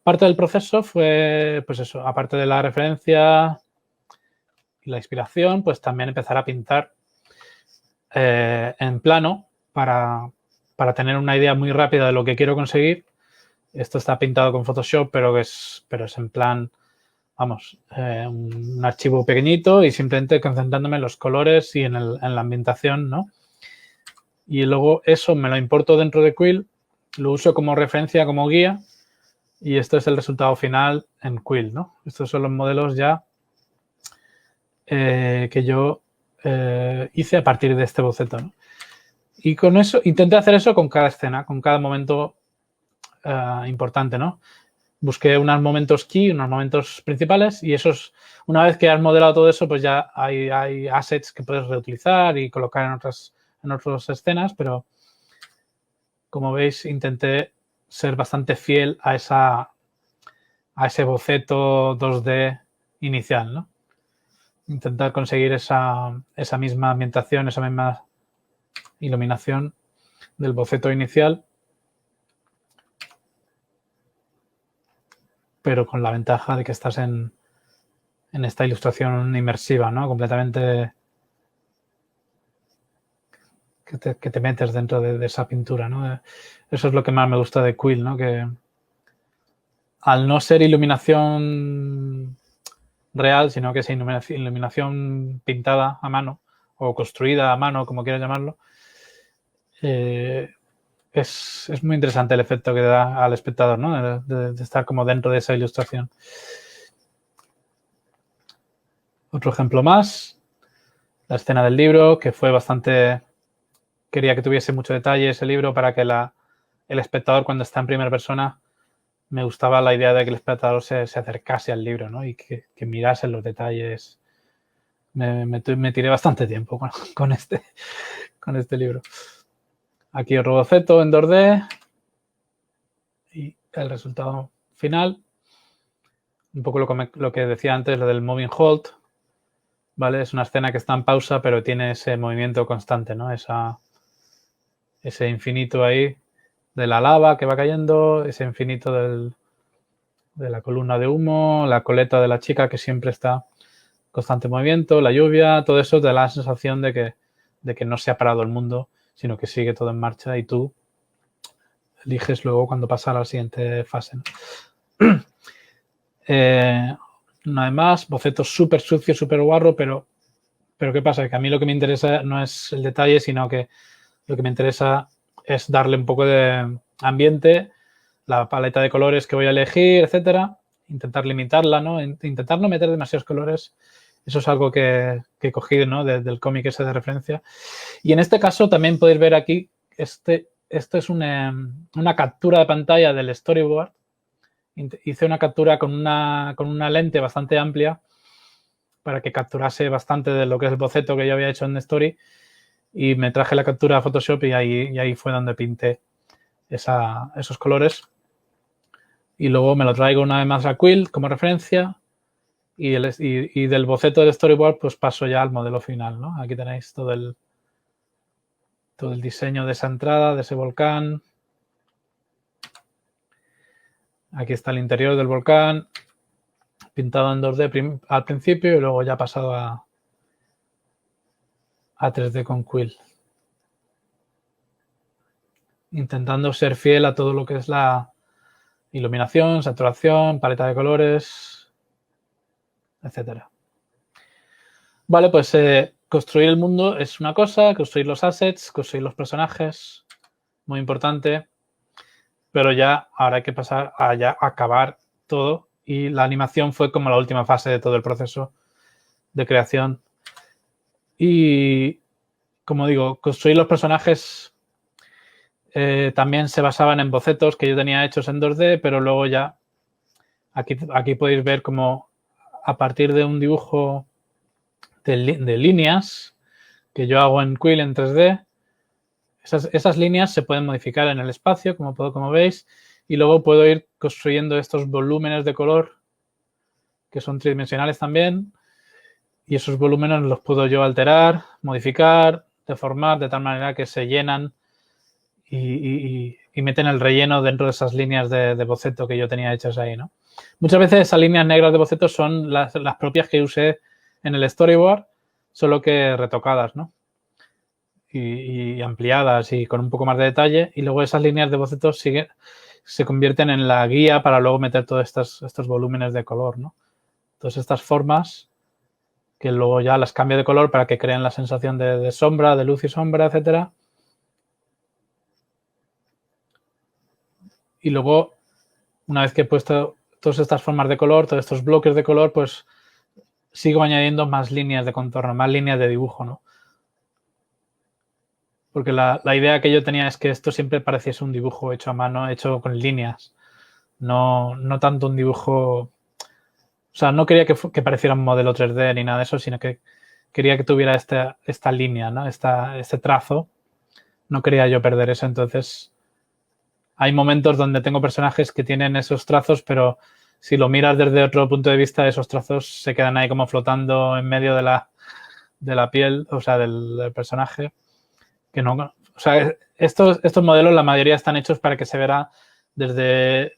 parte del proceso fue, pues eso, aparte de la referencia y la inspiración, pues también empezar a pintar en plano para tener una idea muy rápida de lo que quiero conseguir. Esto está pintado con Photoshop, pero es en plan, vamos, un archivo pequeñito y simplemente concentrándome en los colores y en la ambientación, ¿no? Y luego eso me lo importo dentro de Quill, lo uso como referencia, como guía, y esto es el resultado final en Quill, ¿no? Estos son los modelos ya que yo hice a partir de este boceto, ¿no? Y con eso, intenté hacer eso con cada escena, con cada momento importante, ¿no? Busqué unos momentos key, unos momentos principales y esos, una vez que has modelado todo eso, pues ya hay assets que puedes reutilizar y colocar en otras escenas, pero como veis, intenté ser bastante fiel a ese boceto 2D inicial, ¿no? Intentar conseguir esa misma ambientación, esa misma iluminación del boceto inicial, pero con la ventaja de que estás en esta ilustración inmersiva, ¿no? Completamente que te metes dentro de esa pintura, ¿no? Eso es lo que más me gusta de Quill, ¿no? Que al no ser iluminación real, sino que es iluminación pintada a mano o construida a mano, como quieras llamarlo, es muy interesante el efecto que da al espectador, ¿no? De estar como dentro de esa ilustración. Otro ejemplo más, la escena del libro, que fue bastante... Quería que tuviese mucho detalle ese libro para que el espectador, cuando está en primera persona, me gustaba la idea de que el espectador se acercase al libro, ¿no? Y que mirase los detalles. Me tiré bastante tiempo con este libro. Aquí otro boceto en 2D. el resultado final. Un poco lo que decía antes, lo del moving hold, ¿vale? Es una escena que está en pausa, pero tiene ese movimiento constante, ¿no? Ese infinito ahí de la lava que va cayendo, ese infinito de la columna de humo, la coleta de la chica que siempre está en constante movimiento, la lluvia, todo eso te da la sensación de que no se ha parado el mundo, sino que sigue todo en marcha y tú eliges luego cuando pasa a la siguiente fase, ¿no? Nada más, boceto súper sucio, súper guarro, pero ¿qué pasa? Que a mí lo que me interesa no es el detalle, sino que lo que me interesa es darle un poco de ambiente, la paleta de colores que voy a elegir, etcétera, intentar limitarla, ¿no? Intentar no meter demasiados colores. Eso es algo que he cogido, ¿no? Del cómic ese de referencia. Y en este caso también podéis ver aquí, esto es una captura de pantalla del storyboard. Hice una captura con una lente bastante amplia para que capturase bastante de lo que es el boceto que yo había hecho en Story, y me traje la captura a Photoshop y ahí fue donde pinté esos colores. Y luego me lo traigo una vez más a Quill como referencia y del boceto del storyboard pues paso ya al modelo final, ¿no? Aquí tenéis todo el diseño de esa entrada, de ese volcán. Aquí está el interior del volcán, pintado en 2D al principio y luego ya pasado a 3D con Quill. Intentando ser fiel a todo lo que es la iluminación, saturación, paleta de colores, etcétera. Vale, pues construir el mundo es una cosa, construir los assets, construir los personajes, muy importante. Pero ya ahora hay que pasar a ya acabar todo y la animación fue como la última fase de todo el proceso de creación. Y, como digo, construir los personajes también se basaban en bocetos que yo tenía hechos en 2D, pero luego ya aquí podéis ver cómo a partir de un dibujo de líneas que yo hago en Quill en 3D, esas líneas se pueden modificar en el espacio, como veis, y luego puedo ir construyendo estos volúmenes de color que son tridimensionales también, y esos volúmenes los puedo yo alterar, modificar, deformar de tal manera que se llenan y meten el relleno dentro de esas líneas de boceto que yo tenía hechas ahí, ¿no? Muchas veces esas líneas negras de boceto son las propias que usé en el storyboard, solo que retocadas, ¿no? Y ampliadas y con un poco más de detalle, y luego esas líneas de bocetos se convierten en la guía para luego meter todos estos volúmenes de color, ¿no? Todas estas formas que luego ya las cambio de color para que creen la sensación de sombra, de luz y sombra, etcétera. Y luego, una vez que he puesto todas estas formas de color, todos estos bloques de color, pues sigo añadiendo más líneas de contorno, más líneas de dibujo, ¿no? Porque la idea que yo tenía es que esto siempre pareciese un dibujo hecho a mano, hecho con líneas. No tanto un dibujo... O sea, no quería que pareciera un modelo 3D ni nada de eso, sino que quería que tuviera esta línea, ¿no? Este trazo. No quería yo perder eso. Entonces, hay momentos donde tengo personajes que tienen esos trazos, pero si lo miras desde otro punto de vista, esos trazos se quedan ahí como flotando en medio de la piel, o sea, del personaje. Que no, o sea, estos modelos, la mayoría están hechos para que se verá desde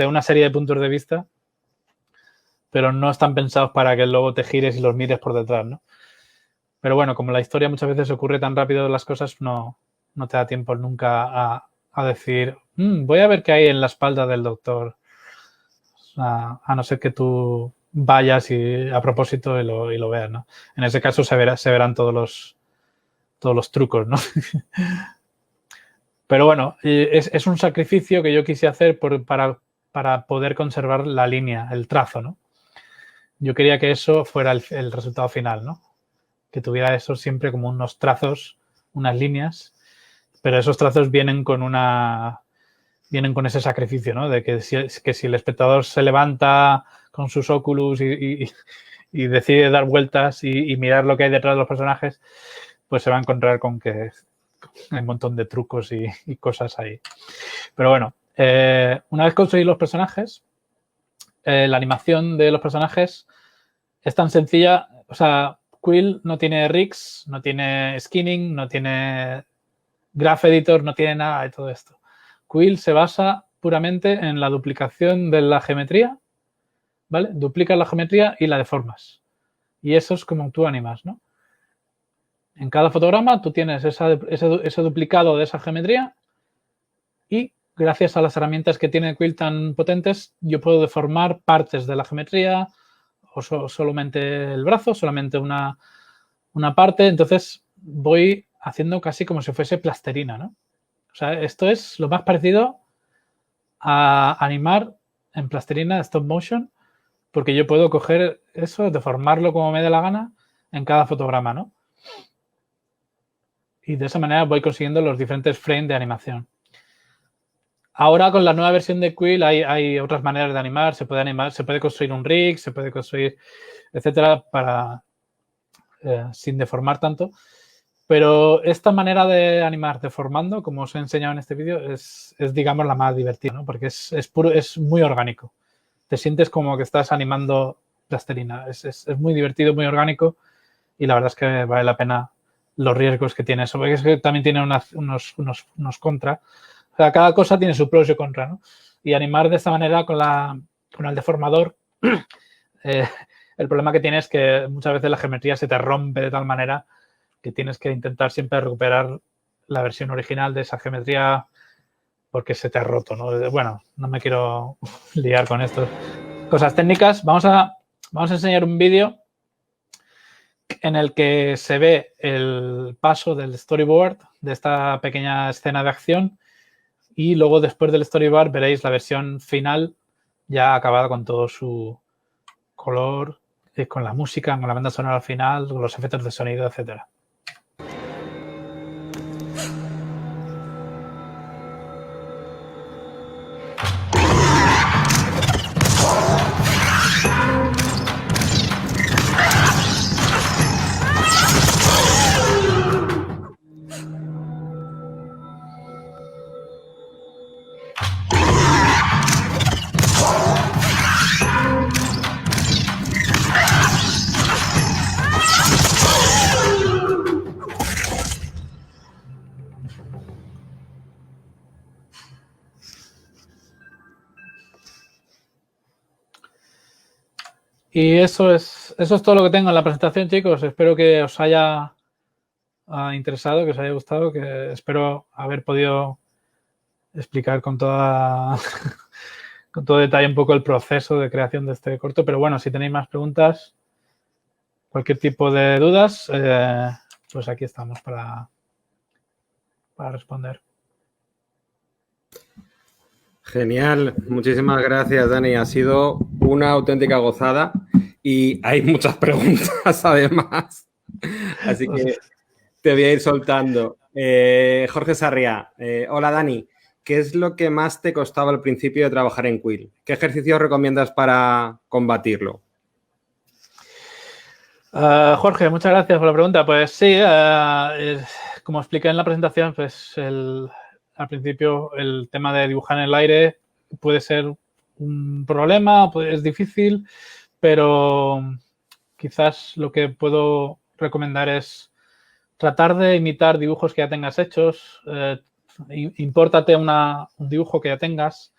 una serie de puntos de vista, pero no están pensados para que luego te gires y los mires por detrás, ¿no? Pero bueno, como la historia muchas veces ocurre tan rápido las cosas, no te da tiempo nunca a decir, voy a ver qué hay en la espalda del doctor, a no ser que tú vayas a propósito y lo veas, ¿no? En ese caso se verán todos los trucos, ¿no? Pero bueno, es un sacrificio que yo quise hacer para poder conservar la línea, el trazo, ¿no? Yo quería que eso fuera el resultado final, ¿no? Que tuviera eso siempre como unos trazos, unas líneas, pero esos trazos vienen con ese sacrificio, ¿no? De que si el espectador se levanta con sus Oculus y decide dar vueltas y mirar lo que hay detrás de los personajes, pues se va a encontrar con que hay un montón de trucos y cosas ahí. Pero bueno, Una vez conseguís los personajes, la animación de los personajes es tan sencilla. O sea, Quill no tiene rigs, no tiene skinning, no tiene graph editor, no tiene nada de todo esto. Quill se basa puramente en la duplicación de la geometría, ¿vale? Duplicas la geometría y la deformas. Y eso es como tú animas, ¿no? En cada fotograma tú tienes ese duplicado de esa geometría y gracias a las herramientas que tiene Quill tan potentes, yo puedo deformar partes de la geometría o solamente el brazo, solamente una parte. Entonces voy haciendo casi como si fuese plastilina, ¿no? O sea, esto es lo más parecido a animar en plastilina stop motion, porque yo puedo coger eso, deformarlo como me dé la gana en cada fotograma, ¿no? Y de esa manera voy consiguiendo los diferentes frames de animación. Ahora con la nueva versión de Quill hay otras maneras de animar. Se puede construir un rig, se puede construir, etcétera, para sin deformar tanto. Pero esta manera de animar deformando, como os he enseñado en este vídeo, es digamos, la más divertida, ¿no? Porque es muy orgánico. Te sientes como que estás animando plastilina. Es muy divertido, muy orgánico y la verdad es que vale la pena los riesgos que tiene eso. Porque es que también tiene unos contra. O sea, cada cosa tiene su pro y su contra, ¿no? Y animar de esta manera con el deformador, el problema que tiene es que muchas veces la geometría se te rompe de tal manera que tienes que intentar siempre recuperar la versión original de esa geometría porque se te ha roto, ¿no? Bueno, no me quiero liar con esto. Cosas técnicas. Vamos a enseñar un vídeo en el que se ve el paso del storyboard de esta pequeña escena de acción y luego después del storyboard veréis la versión final ya acabada con todo su color, con la música, con la banda sonora al final, con los efectos de sonido, etcétera. Y eso es todo lo que tengo en la presentación, chicos. Espero que os haya interesado, que os haya gustado, que espero haber podido explicar con todo detalle un poco el proceso de creación de este corto. Pero bueno, si tenéis más preguntas, cualquier tipo de dudas, pues aquí estamos para responder. Genial, muchísimas gracias, Dani. Ha sido una auténtica gozada y hay muchas preguntas además. Así que te voy a ir soltando. Jorge Sarriá, hola Dani. ¿Qué es lo que más te costaba al principio de trabajar en Quill? ¿Qué ejercicios recomiendas para combatirlo? Jorge, muchas gracias por la pregunta. Pues sí, como expliqué en la presentación, pues al principio el tema de dibujar en el aire puede ser un problema, es difícil, pero quizás lo que puedo recomendar es tratar de imitar dibujos que ya tengas hechos. Impórtate un dibujo que ya tengas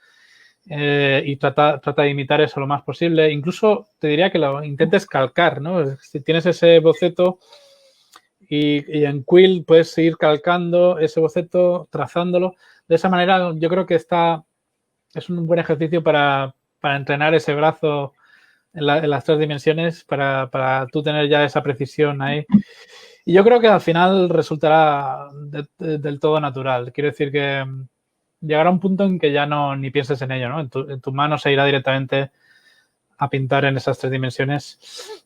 y trata de imitar eso lo más posible. Incluso te diría que lo intentes calcar, ¿no? Si tienes ese boceto y en Quill puedes seguir calcando ese boceto, trazándolo. De esa manera yo creo que es un buen ejercicio para entrenar ese brazo en las 3 dimensiones para tú tener ya esa precisión ahí. Y yo creo que al final resultará del todo natural. Quiero decir que llegará un punto en que ya ni pienses en ello, ¿no? En tu mano se irá directamente a pintar en esas 3 dimensiones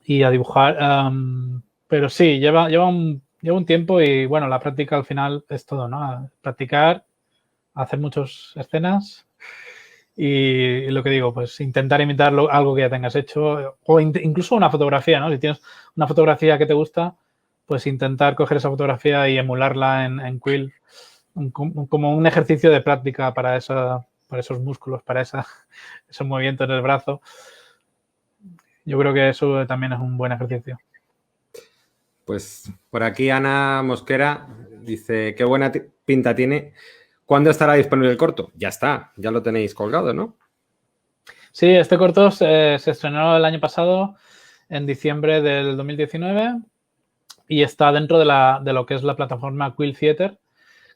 y a dibujar. Pero sí, lleva un tiempo y, bueno, la práctica al final es todo, ¿no? Practicar, hacer muchas escenas y lo que digo, pues intentar imitar algo que ya tengas hecho o incluso una fotografía, ¿no? Si tienes una fotografía que te gusta, pues intentar coger esa fotografía y emularla en Quill como un ejercicio de práctica para esos músculos, para esos movimientos del brazo. Yo creo que eso también es un buen ejercicio. Pues por aquí Ana Mosquera dice, qué buena pinta tiene. ¿Cuándo estará disponible el corto? Ya está, ya lo tenéis colgado, ¿no? Sí, este corto se estrenó el año pasado, en diciembre del 2019, y está dentro de lo que es la plataforma Quill Theater,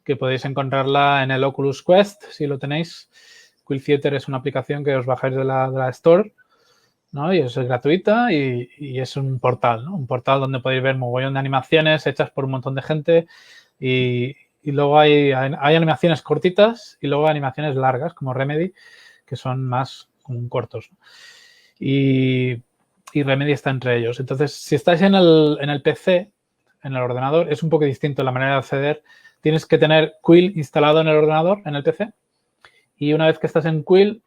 que podéis encontrarla en el Oculus Quest, si lo tenéis. Quill Theater es una aplicación que os bajáis de la Store, ¿no? Y es gratuita y es un portal, ¿no? Un portal donde podéis ver mogollón de animaciones hechas por un montón de gente y luego hay animaciones cortitas y luego animaciones largas como Remedy, que son más como cortos, ¿no? Y Remedy está entre ellos. Entonces, si estáis en el PC, en el ordenador, es un poco distinto la manera de acceder. Tienes que tener Quill instalado en el ordenador, en el PC. Y una vez que estás en Quill,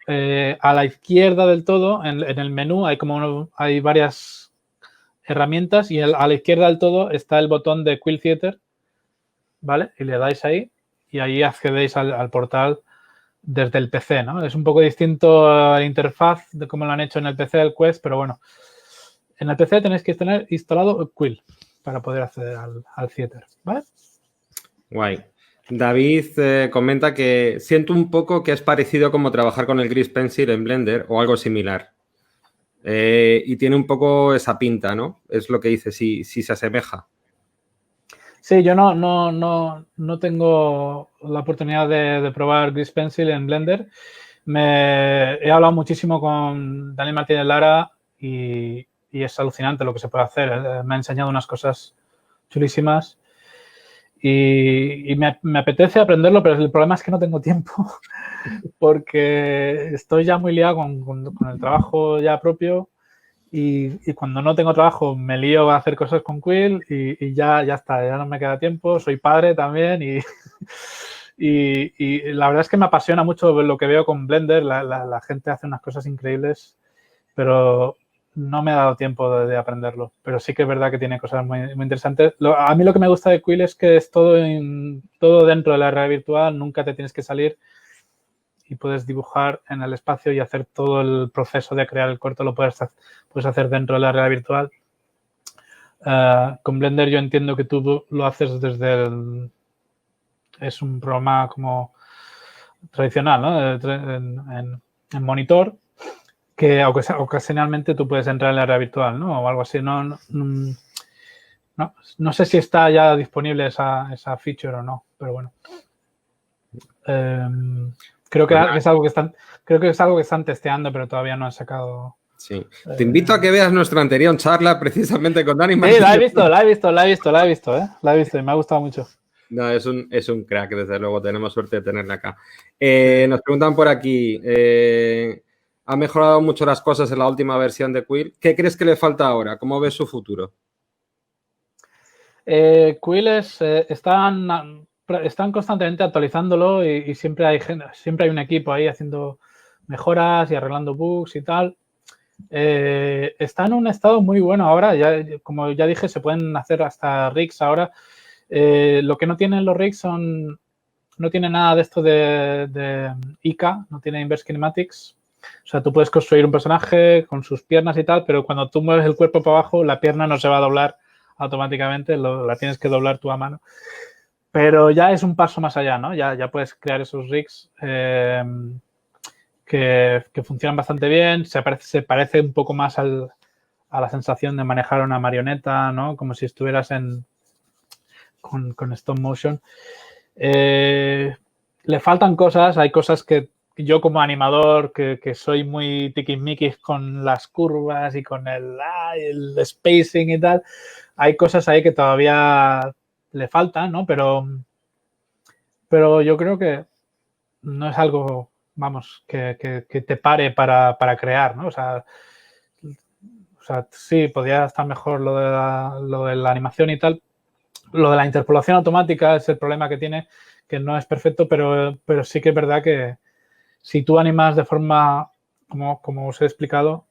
a la izquierda del todo, en el menú, hay varias herramientas y a la izquierda del todo está el botón de Quill Theater, ¿vale? Y le dais ahí y ahí accedéis al portal desde el PC, ¿no? Es un poco distinto a la interfaz de cómo lo han hecho en el PC del Quest, pero bueno, en el PC tenéis que tener instalado Quill para poder acceder al Theater, ¿vale? Guay. David comenta que siento un poco que es parecido como trabajar con el Grease Pencil en Blender o algo similar. Y tiene un poco esa pinta, ¿no? Es lo que dice, si se asemeja. Sí, yo no tengo la oportunidad de probar Grease Pencil en Blender. He hablado muchísimo con Daniel Martínez Lara y es alucinante lo que se puede hacer. Me ha enseñado unas cosas chulísimas. Y me apetece aprenderlo, pero el problema es que no tengo tiempo porque estoy ya muy liado con el trabajo ya propio y cuando no tengo trabajo me lío a hacer cosas con Quill y ya está, ya no me queda tiempo. Soy padre también y la verdad es que me apasiona mucho lo que veo con Blender. La gente hace unas cosas increíbles, pero no me ha dado tiempo de aprenderlo, pero sí que es verdad que tiene cosas muy, muy interesantes. A mí lo que me gusta de Quill es que es todo dentro de la realidad virtual, nunca te tienes que salir y puedes dibujar en el espacio y hacer todo el proceso de crear el corto, lo puedes hacer dentro de la realidad virtual. Con Blender yo entiendo que tú lo haces desde es un programa como tradicional, ¿no? En monitor, que ocasionalmente tú puedes entrar en la realidad virtual, ¿no? O algo así. No sé si está ya disponible esa feature o no, pero bueno. Creo que es algo que están testeando, pero todavía no han sacado. Sí. Te invito a que veas nuestra anterior charla precisamente con Dani. Sí, la he visto y me ha gustado mucho. No, es un crack, desde luego. Tenemos suerte de tenerla acá. Nos preguntan por aquí. Ha mejorado mucho las cosas en la última versión de Quill. ¿Qué crees que le falta ahora? ¿Cómo ves su futuro? Quill están constantemente actualizándolo y siempre hay un equipo ahí haciendo mejoras y arreglando bugs y tal. Está en un estado muy bueno ahora. Como ya dije, se pueden hacer hasta rigs ahora. Lo que no tienen los rigs no tiene nada de esto de IK, no tiene Inverse Kinematics. O sea, tú puedes construir un personaje con sus piernas y tal, pero cuando tú mueves el cuerpo para abajo, la pierna no se va a doblar automáticamente, la tienes que doblar tú a mano. Pero ya es un paso más allá, ¿no? Ya puedes crear esos rigs que funcionan bastante bien. Se parece un poco más a la sensación de manejar una marioneta, ¿no? Como si estuvieras con stop motion. Le faltan cosas, hay cosas que yo como animador que soy muy tiquismiquis con las curvas y con el spacing y tal, hay cosas ahí que todavía le faltan, ¿no? Pero yo creo que no es algo, vamos, que te pare para crear, ¿no? O sea, sí, podría estar mejor lo de la animación y tal. Lo de la interpolación automática es el problema que tiene, que no es perfecto, pero sí que es verdad que si tú animas de forma, como os he explicado,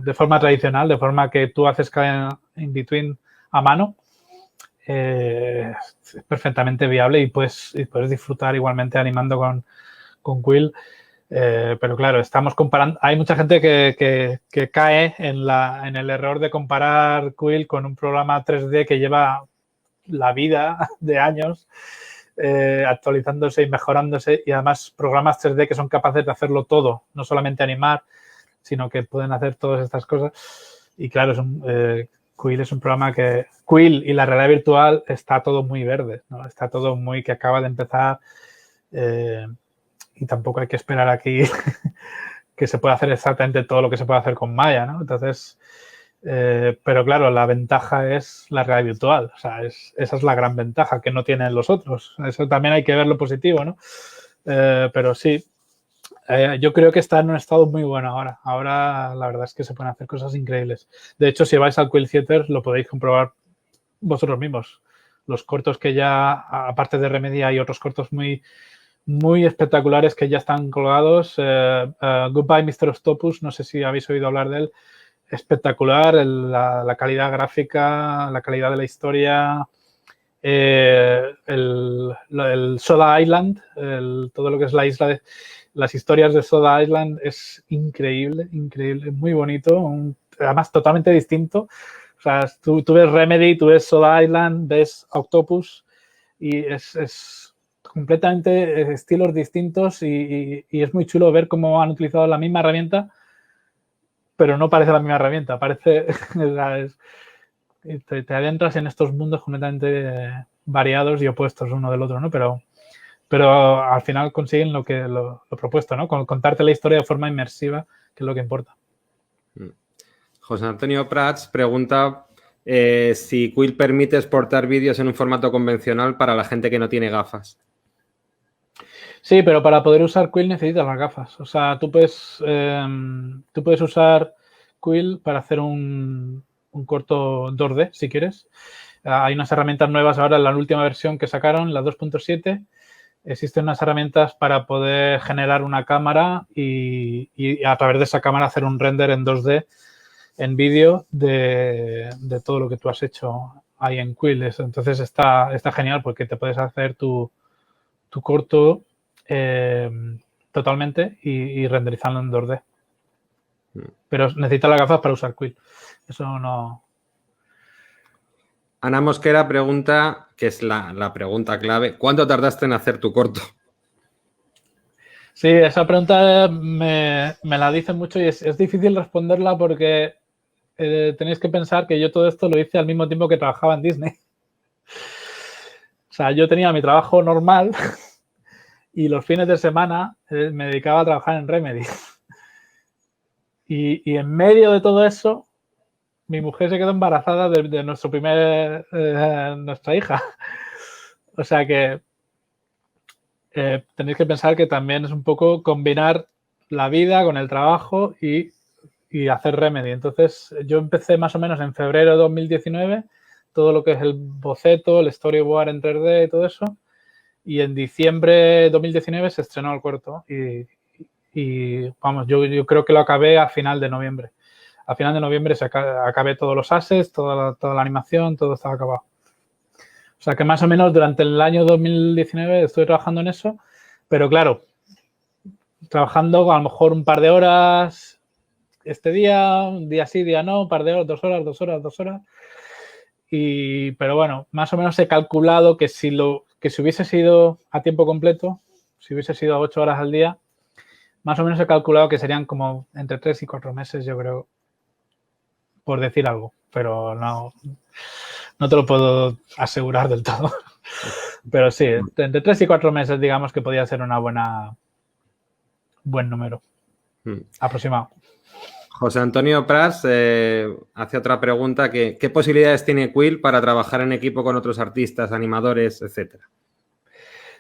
de forma tradicional, de forma que tú haces cada in between a mano, es perfectamente viable y puedes disfrutar igualmente animando con Quill. Pero claro, estamos comparando. Hay mucha gente que cae en el error de comparar Quill con un programa 3D que lleva la vida de años actualizándose y mejorándose, y además programas 3D que son capaces de hacerlo todo, no solamente animar, sino que pueden hacer todas estas cosas. Y claro, Quill es un programa que... Quill y la realidad virtual está todo muy verde, ¿no? Está todo muy que acaba de empezar y tampoco hay que esperar aquí que se pueda hacer exactamente todo lo que se puede hacer con Maya, ¿no? Entonces, pero claro, la ventaja es la realidad virtual. O sea, esa es la gran ventaja que no tienen los otros. Eso también hay que verlo positivo, ¿no? Pero sí, yo creo que está en un estado muy bueno ahora. Ahora la verdad es que se pueden hacer cosas increíbles. De hecho, si vais al Quill Theater lo podéis comprobar vosotros mismos. Los cortos que ya, aparte de Remedy, hay otros cortos muy espectaculares que ya están colgados. Goodbye Mr. Octopus, no sé si habéis oído hablar de él. Espectacular, la calidad gráfica, la calidad de la historia, el Soda Island, todo lo que es la isla de... Las historias de Soda Island es increíble, muy bonito, además totalmente distinto. O sea, tú ves Remedy, tú ves Soda Island, ves Octopus y es completamente estilos distintos y es muy chulo ver cómo han utilizado la misma herramienta, pero no parece la misma herramienta, parece... te adentras en estos mundos completamente variados y opuestos uno del otro, ¿no? Pero al final consiguen lo propuesto, ¿no? Contarte la historia de forma inmersiva, que es lo que importa. José Antonio Prats pregunta si Quill permite exportar vídeos en un formato convencional para la gente que no tiene gafas. Sí, pero para poder usar Quill necesitas las gafas. O sea, tú puedes usar Quill para hacer un corto 2D, si quieres. Hay unas herramientas nuevas ahora en la última versión que sacaron, la 2.7. Existen unas herramientas para poder generar una cámara y a través de esa cámara hacer un render en 2D en vídeo de todo lo que tú has hecho ahí en Quill. Entonces está genial porque te puedes hacer tu corto totalmente y renderizarlo en 2D. Pero necesitas las gafas para usar Quill. Eso no... Ana Mosquera pregunta, que es la pregunta clave, ¿cuánto tardaste en hacer tu corto? Sí, esa pregunta me la dicen mucho y es difícil responderla porque tenéis que pensar que yo todo esto lo hice al mismo tiempo que trabajaba en Disney. O sea, yo tenía mi trabajo normal y los fines de semana me dedicaba a trabajar en Remedy. Y en medio de todo eso, mi mujer se quedó embarazada de nuestra hija. O sea que tenéis que pensar que también es un poco combinar la vida con el trabajo y hacer Remedy. Entonces, yo empecé más o menos en febrero de 2019, todo lo que es el boceto, el storyboard en 3D y todo eso. Y en diciembre de 2019 se estrenó el corto. Y vamos, yo creo que lo acabé a final de noviembre. A final de noviembre acabé todos los assets, toda la animación, todo estaba acabado. O sea que más o menos durante el año 2019 estuve trabajando en eso, pero claro, trabajando a lo mejor un par de horas este día, un día sí, día no, un par de horas, 2 horas. Pero bueno, más o menos he calculado que si hubiese sido a tiempo completo, si hubiese sido a 8 horas al día, más o menos he calculado que serían como entre 3 y 4 meses, yo creo, por decir algo, pero no te lo puedo asegurar del todo. Pero sí, entre 3 y 4 meses, digamos que podía ser buen número aproximado. José Antonio Prats hace otra pregunta, ¿qué posibilidades tiene Quill para trabajar en equipo con otros artistas, animadores, etcétera?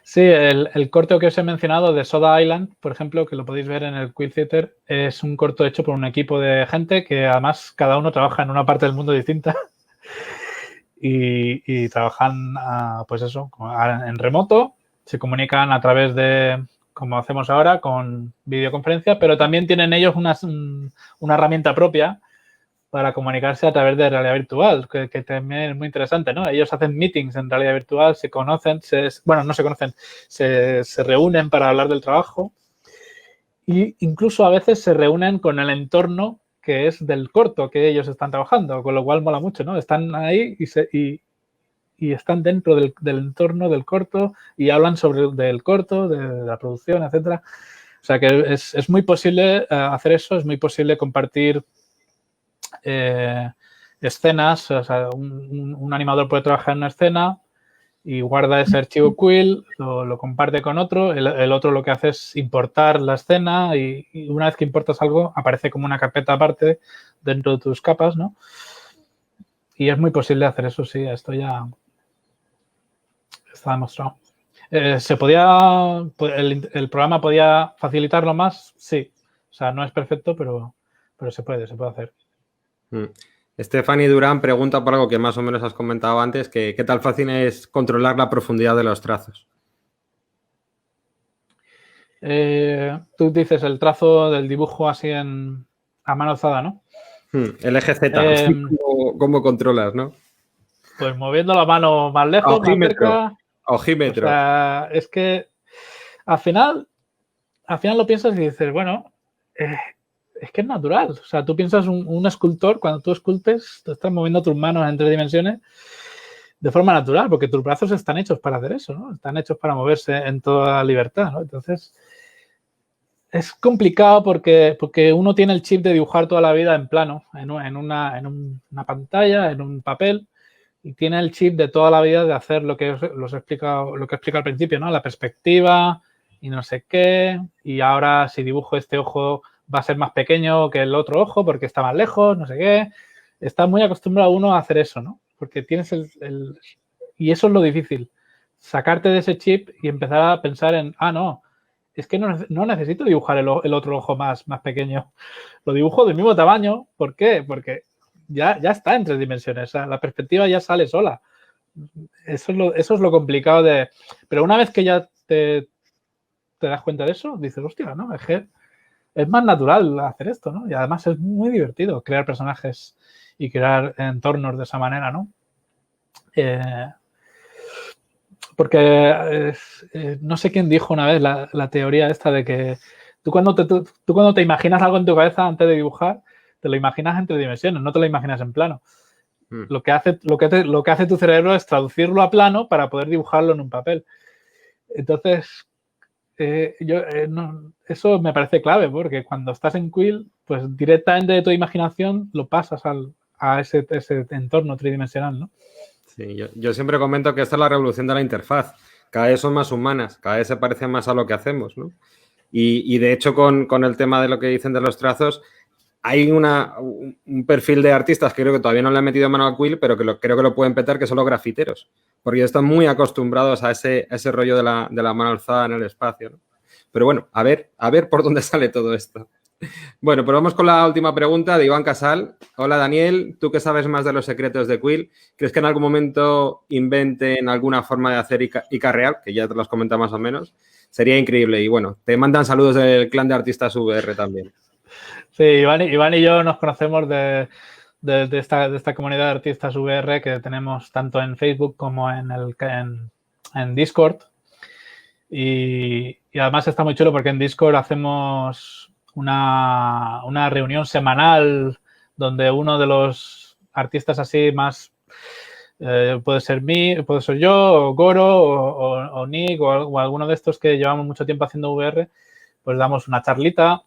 Sí, el corto que os he mencionado de Soda Island, por ejemplo, que lo podéis ver en el Quill Theater, es un corto hecho por un equipo de gente que además cada uno trabaja en una parte del mundo distinta y trabajan, pues eso, en remoto, se comunican a través de, como hacemos ahora, con videoconferencia, pero también tienen ellos una herramienta propia para comunicarse a través de realidad virtual, que también es muy interesante, ¿no? Ellos hacen meetings en realidad virtual, se conocen, bueno, no se conocen, se reúnen para hablar del trabajo e incluso a veces se reúnen con el entorno que es del corto que ellos están trabajando, con lo cual mola mucho, ¿no? Están ahí y están dentro del entorno del corto y hablan sobre del corto, de la producción, etcétera. O sea que es muy posible hacer eso, es muy posible compartir escenas, o sea, un animador puede trabajar en una escena y guarda ese archivo Quill, lo comparte con otro, el otro lo que hace es importar la escena y una vez que importas algo aparece como una carpeta aparte dentro de tus capas, ¿no? Y es muy posible hacer eso, sí, esto ya está demostrado. ¿El programa podía facilitarlo más? Sí. O sea, no es perfecto, pero se puede hacer. Stephanie Durán pregunta por algo que más o menos has comentado antes, que ¿qué tal fácil es controlar la profundidad de los trazos? Tú dices el trazo del dibujo así a mano alzada, ¿no? El eje Z, ¿cómo controlas, no? Pues moviendo la mano más lejos, más cerca. Ojímetro. O sea, es que al final lo piensas y dices, bueno, es que es natural. O sea, tú piensas un escultor, cuando tú esculpes, tú estás moviendo tus manos en 3 dimensiones de forma natural, porque tus brazos están hechos para hacer eso, ¿no? Están hechos para moverse en toda libertad, ¿no? Entonces, es complicado porque uno tiene el chip de dibujar toda la vida en plano, en una pantalla, en un papel, y tiene el chip de toda la vida de hacer lo que he explicado al principio, ¿no? La perspectiva y no sé qué, y ahora si dibujo este ojo va a ser más pequeño que el otro ojo porque está más lejos, no sé qué. Está muy acostumbrado uno a hacer eso, ¿no? Porque tienes y eso es lo difícil, sacarte de ese chip y empezar a pensar en, no, es que no necesito dibujar el otro ojo más pequeño. Lo dibujo del mismo tamaño. ¿Por qué? Porque ya está en 3 dimensiones. O sea, la perspectiva ya sale sola. Eso es lo complicado de... Pero una vez que ya te das cuenta de eso, dices, hostia, ¿no? Es más natural hacer esto, ¿no? Y además es muy divertido crear personajes y crear entornos de esa manera, ¿no? Porque no sé quién dijo una vez la teoría esta de que tú cuando te imaginas algo en tu cabeza antes de dibujar, te lo imaginas en 3 dimensiones, no te lo imaginas en plano. Lo que hace tu cerebro es traducirlo a plano para poder dibujarlo en un papel. Entonces, eso me parece clave, porque cuando estás en Quill, pues directamente de tu imaginación lo pasas a ese entorno tridimensional, ¿no? Sí, yo siempre comento que esta es la revolución de la interfaz. Cada vez son más humanas, cada vez se parecen más a lo que hacemos, ¿no? Y de hecho, con el tema de lo que dicen de los trazos, hay un perfil de artistas que creo que todavía no le han metido mano a Quill, pero que creo que lo pueden petar, que son los grafiteros. Porque están muy acostumbrados a ese rollo de la mano alzada en el espacio, ¿no? Pero bueno, a ver por dónde sale todo esto. Bueno, pues vamos con la última pregunta de Iván Casal. Hola, Daniel. ¿Tú qué sabes más de los secretos de Quill? ¿Crees que en algún momento inventen alguna forma de hacer IK real? Que ya te lo has comentado más o menos. Sería increíble. Y bueno, te mandan saludos del clan de artistas VR también. Sí, Iván y yo nos conocemos de esta comunidad de artistas VR que tenemos tanto en Facebook como en Discord. Y además está muy chulo porque en Discord hacemos una reunión semanal donde uno de los artistas así más puede ser yo, o Goro, o Nick, o alguno de estos que llevamos mucho tiempo haciendo VR, pues damos una charlita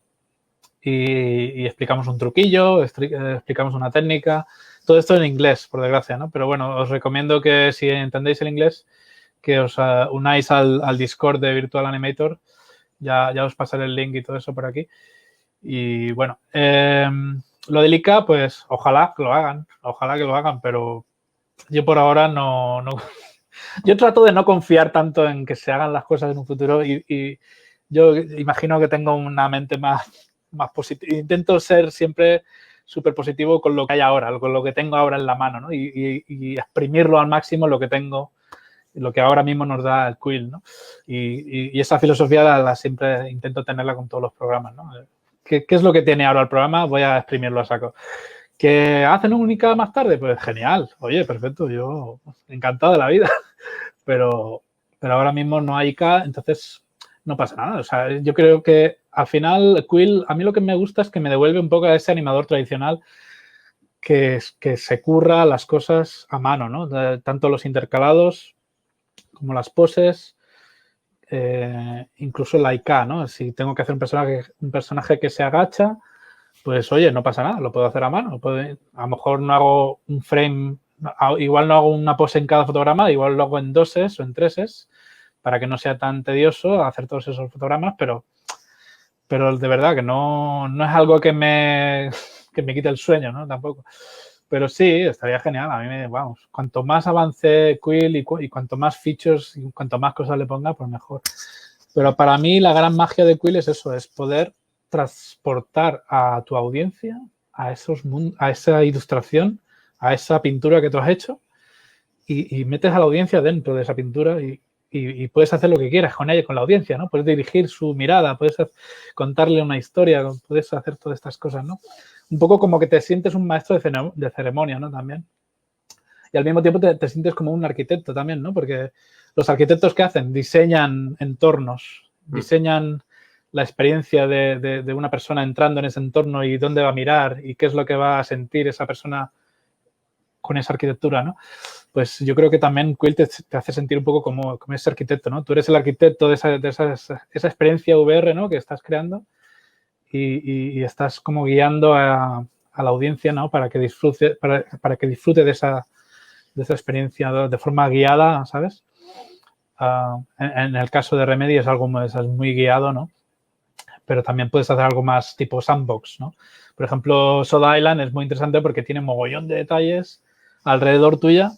y explicamos un truquillo, explicamos una técnica. Todo esto en inglés, por desgracia, ¿no? Pero bueno, os recomiendo que si entendéis el inglés, que os unáis al Discord de Virtual Animator. Ya os pasaré el link y todo eso por aquí. Y bueno, lo del IK, pues ojalá que lo hagan, pero yo por ahora no. Yo trato de no confiar tanto en que se hagan las cosas en un futuro y yo imagino que tengo una mente más positiva. Intento ser siempre súper positivo con lo que hay ahora, con lo que tengo ahora en la mano, ¿no? Y exprimirlo al máximo lo que tengo, lo que ahora mismo nos da el Quill, ¿no? Y esa filosofía la siempre intento tenerla con todos los programas, ¿no? ¿Qué es lo que tiene ahora el programa? Voy a exprimirlo a saco. ¿Que hacen un Unicad más tarde? Pues genial. Oye, perfecto. Yo encantado de la vida. Pero ahora mismo no hay IK, entonces no pasa nada. O sea, yo creo que al final Quill, a mí lo que me gusta es que me devuelve un poco a ese animador tradicional que se curra las cosas a mano, ¿no? Tanto los intercalados como las poses, incluso la IK, ¿no? Si tengo que hacer un personaje que se agacha, pues oye, no pasa nada, lo puedo hacer a mano. A lo mejor no hago un frame, igual no hago una pose en cada fotograma, igual lo hago en 2s o en 3s para que no sea tan tedioso hacer todos esos fotogramas, pero de verdad que no es algo que me quite el sueño, ¿no? Tampoco. Pero sí, estaría genial. A mí, vamos, cuanto más avance Quill y cuanto más features y cuanto más cosas le ponga, pues mejor. Pero para mí la gran magia de Quill es eso, es poder transportar a tu audiencia a esa ilustración, a esa pintura que tú has hecho y metes a la audiencia dentro de esa pintura y puedes hacer lo que quieras con ella, con la audiencia, ¿no? Puedes dirigir su mirada, puedes contarle una historia, puedes hacer todas estas cosas, ¿no? Un poco como que te sientes un maestro de ceremonia, ¿no? También. Y al mismo tiempo te sientes como un arquitecto también, ¿no? Porque los arquitectos, ¿qué hacen? Diseñan entornos, diseñan la experiencia de una persona entrando en ese entorno y dónde va a mirar y qué es lo que va a sentir esa persona con esa arquitectura, ¿no? Pues yo creo que también Quill te hace sentir un poco como ese arquitecto, ¿no? Tú eres el arquitecto de esa experiencia VR, ¿no? Que estás creando y estás como guiando a la audiencia, ¿no? Para que disfrute de esa experiencia de forma guiada, ¿sabes? En el caso de Remedy es algo muy guiado, ¿no? Pero también puedes hacer algo más tipo sandbox, ¿no? Por ejemplo, Soda Island es muy interesante porque tiene mogollón de detalles alrededor tuya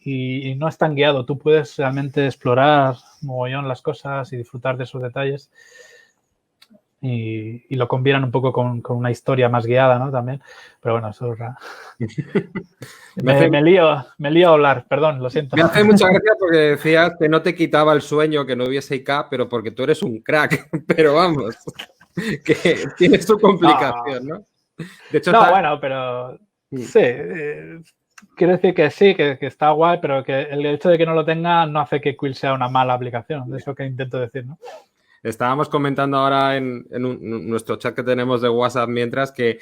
y no es tan guiado. Tú puedes realmente explorar mogollón las cosas y disfrutar de esos detalles y lo combinan un poco con una historia más guiada, ¿no? También. Pero bueno, eso me lío a hablar, perdón, lo siento. Me hace mucha gracia porque decías que no te quitaba el sueño que no hubiese IK, pero porque tú eres un crack. Pero vamos, que tienes tu complicación, ¿no? De hecho, bueno, pero sí, quiero decir que sí, que está guay, pero que el hecho de que no lo tenga no hace que Quill sea una mala aplicación. Es lo que intento decir, ¿no? Estábamos comentando ahora en nuestro chat que tenemos de WhatsApp mientras que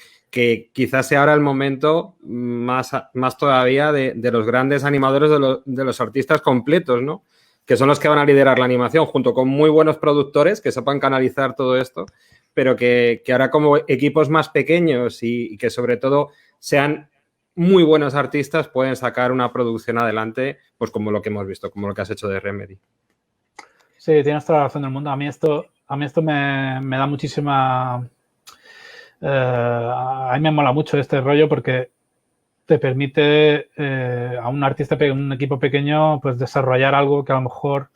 quizás sea ahora el momento más todavía de los grandes animadores, de los artistas completos, ¿no? Que son los que van a liderar la animación junto con muy buenos productores que sepan canalizar todo esto, pero que ahora como equipos más pequeños y que sobre todo sean muy buenos artistas pueden sacar una producción adelante, pues como lo que hemos visto, como lo que has hecho de Remedy. Sí, tienes toda la razón del mundo. A mí esto me da muchísima... a mí me mola mucho este rollo porque te permite a un artista, un equipo pequeño, pues desarrollar algo que a lo mejor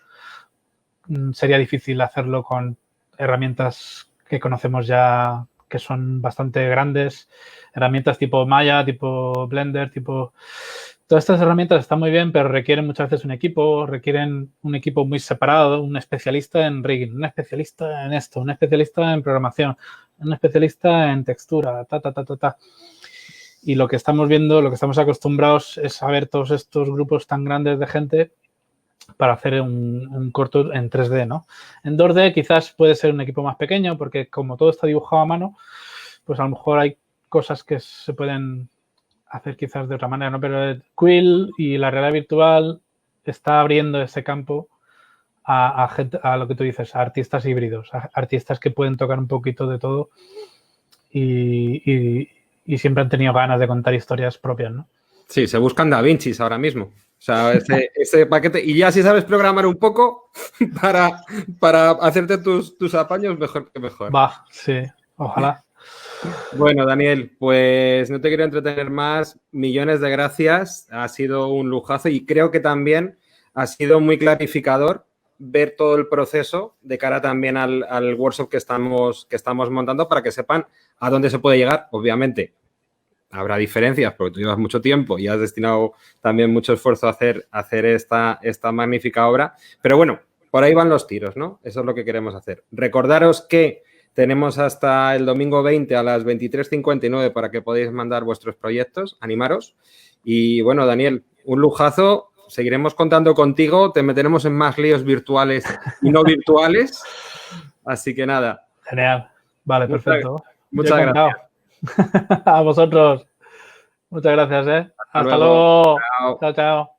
sería difícil hacerlo con herramientas que conocemos ya, que son bastante grandes, herramientas tipo Maya, tipo Blender, tipo... Todas estas herramientas están muy bien, pero requieren muchas veces requieren un equipo muy separado, un especialista en rigging, un especialista en esto, un especialista en programación, un especialista en textura, Y lo que estamos viendo, lo que estamos acostumbrados es a ver todos estos grupos tan grandes de gente para hacer un corto en 3D, ¿no? En 2D quizás puede ser un equipo más pequeño porque como todo está dibujado a mano, pues a lo mejor hay cosas que se pueden hacer quizás de otra manera, ¿no? Pero Quill y la realidad virtual está abriendo ese campo a gente, a lo que tú dices, a artistas híbridos, a artistas que pueden tocar un poquito de todo y siempre han tenido ganas de contar historias propias, ¿no? Sí, se buscan Da Vincis ahora mismo. O sea, ese paquete. Y ya si sabes programar un poco para hacerte tus apaños, mejor que mejor. Va, sí, ojalá. Bueno, Daniel, pues no te quiero entretener más. Millones de gracias. Ha sido un lujazo y creo que también ha sido muy clarificador ver todo el proceso de cara también al workshop que estamos montando para que sepan a dónde se puede llegar. Obviamente, habrá diferencias porque tú llevas mucho tiempo y has destinado también mucho esfuerzo a hacer esta magnífica obra. Pero bueno, por ahí van los tiros, ¿no? Eso es lo que queremos hacer. Recordaros que Tenemos hasta el domingo 20 a las 23:59 para que podáis mandar vuestros proyectos, animaros. Y bueno, Daniel, un lujazo. Seguiremos contando contigo, te meteremos en más líos virtuales y no virtuales. Así que nada. Genial. Vale, perfecto. Muchas gracias. A vosotros. Muchas gracias, ¿eh? Hasta luego. Chao, chao.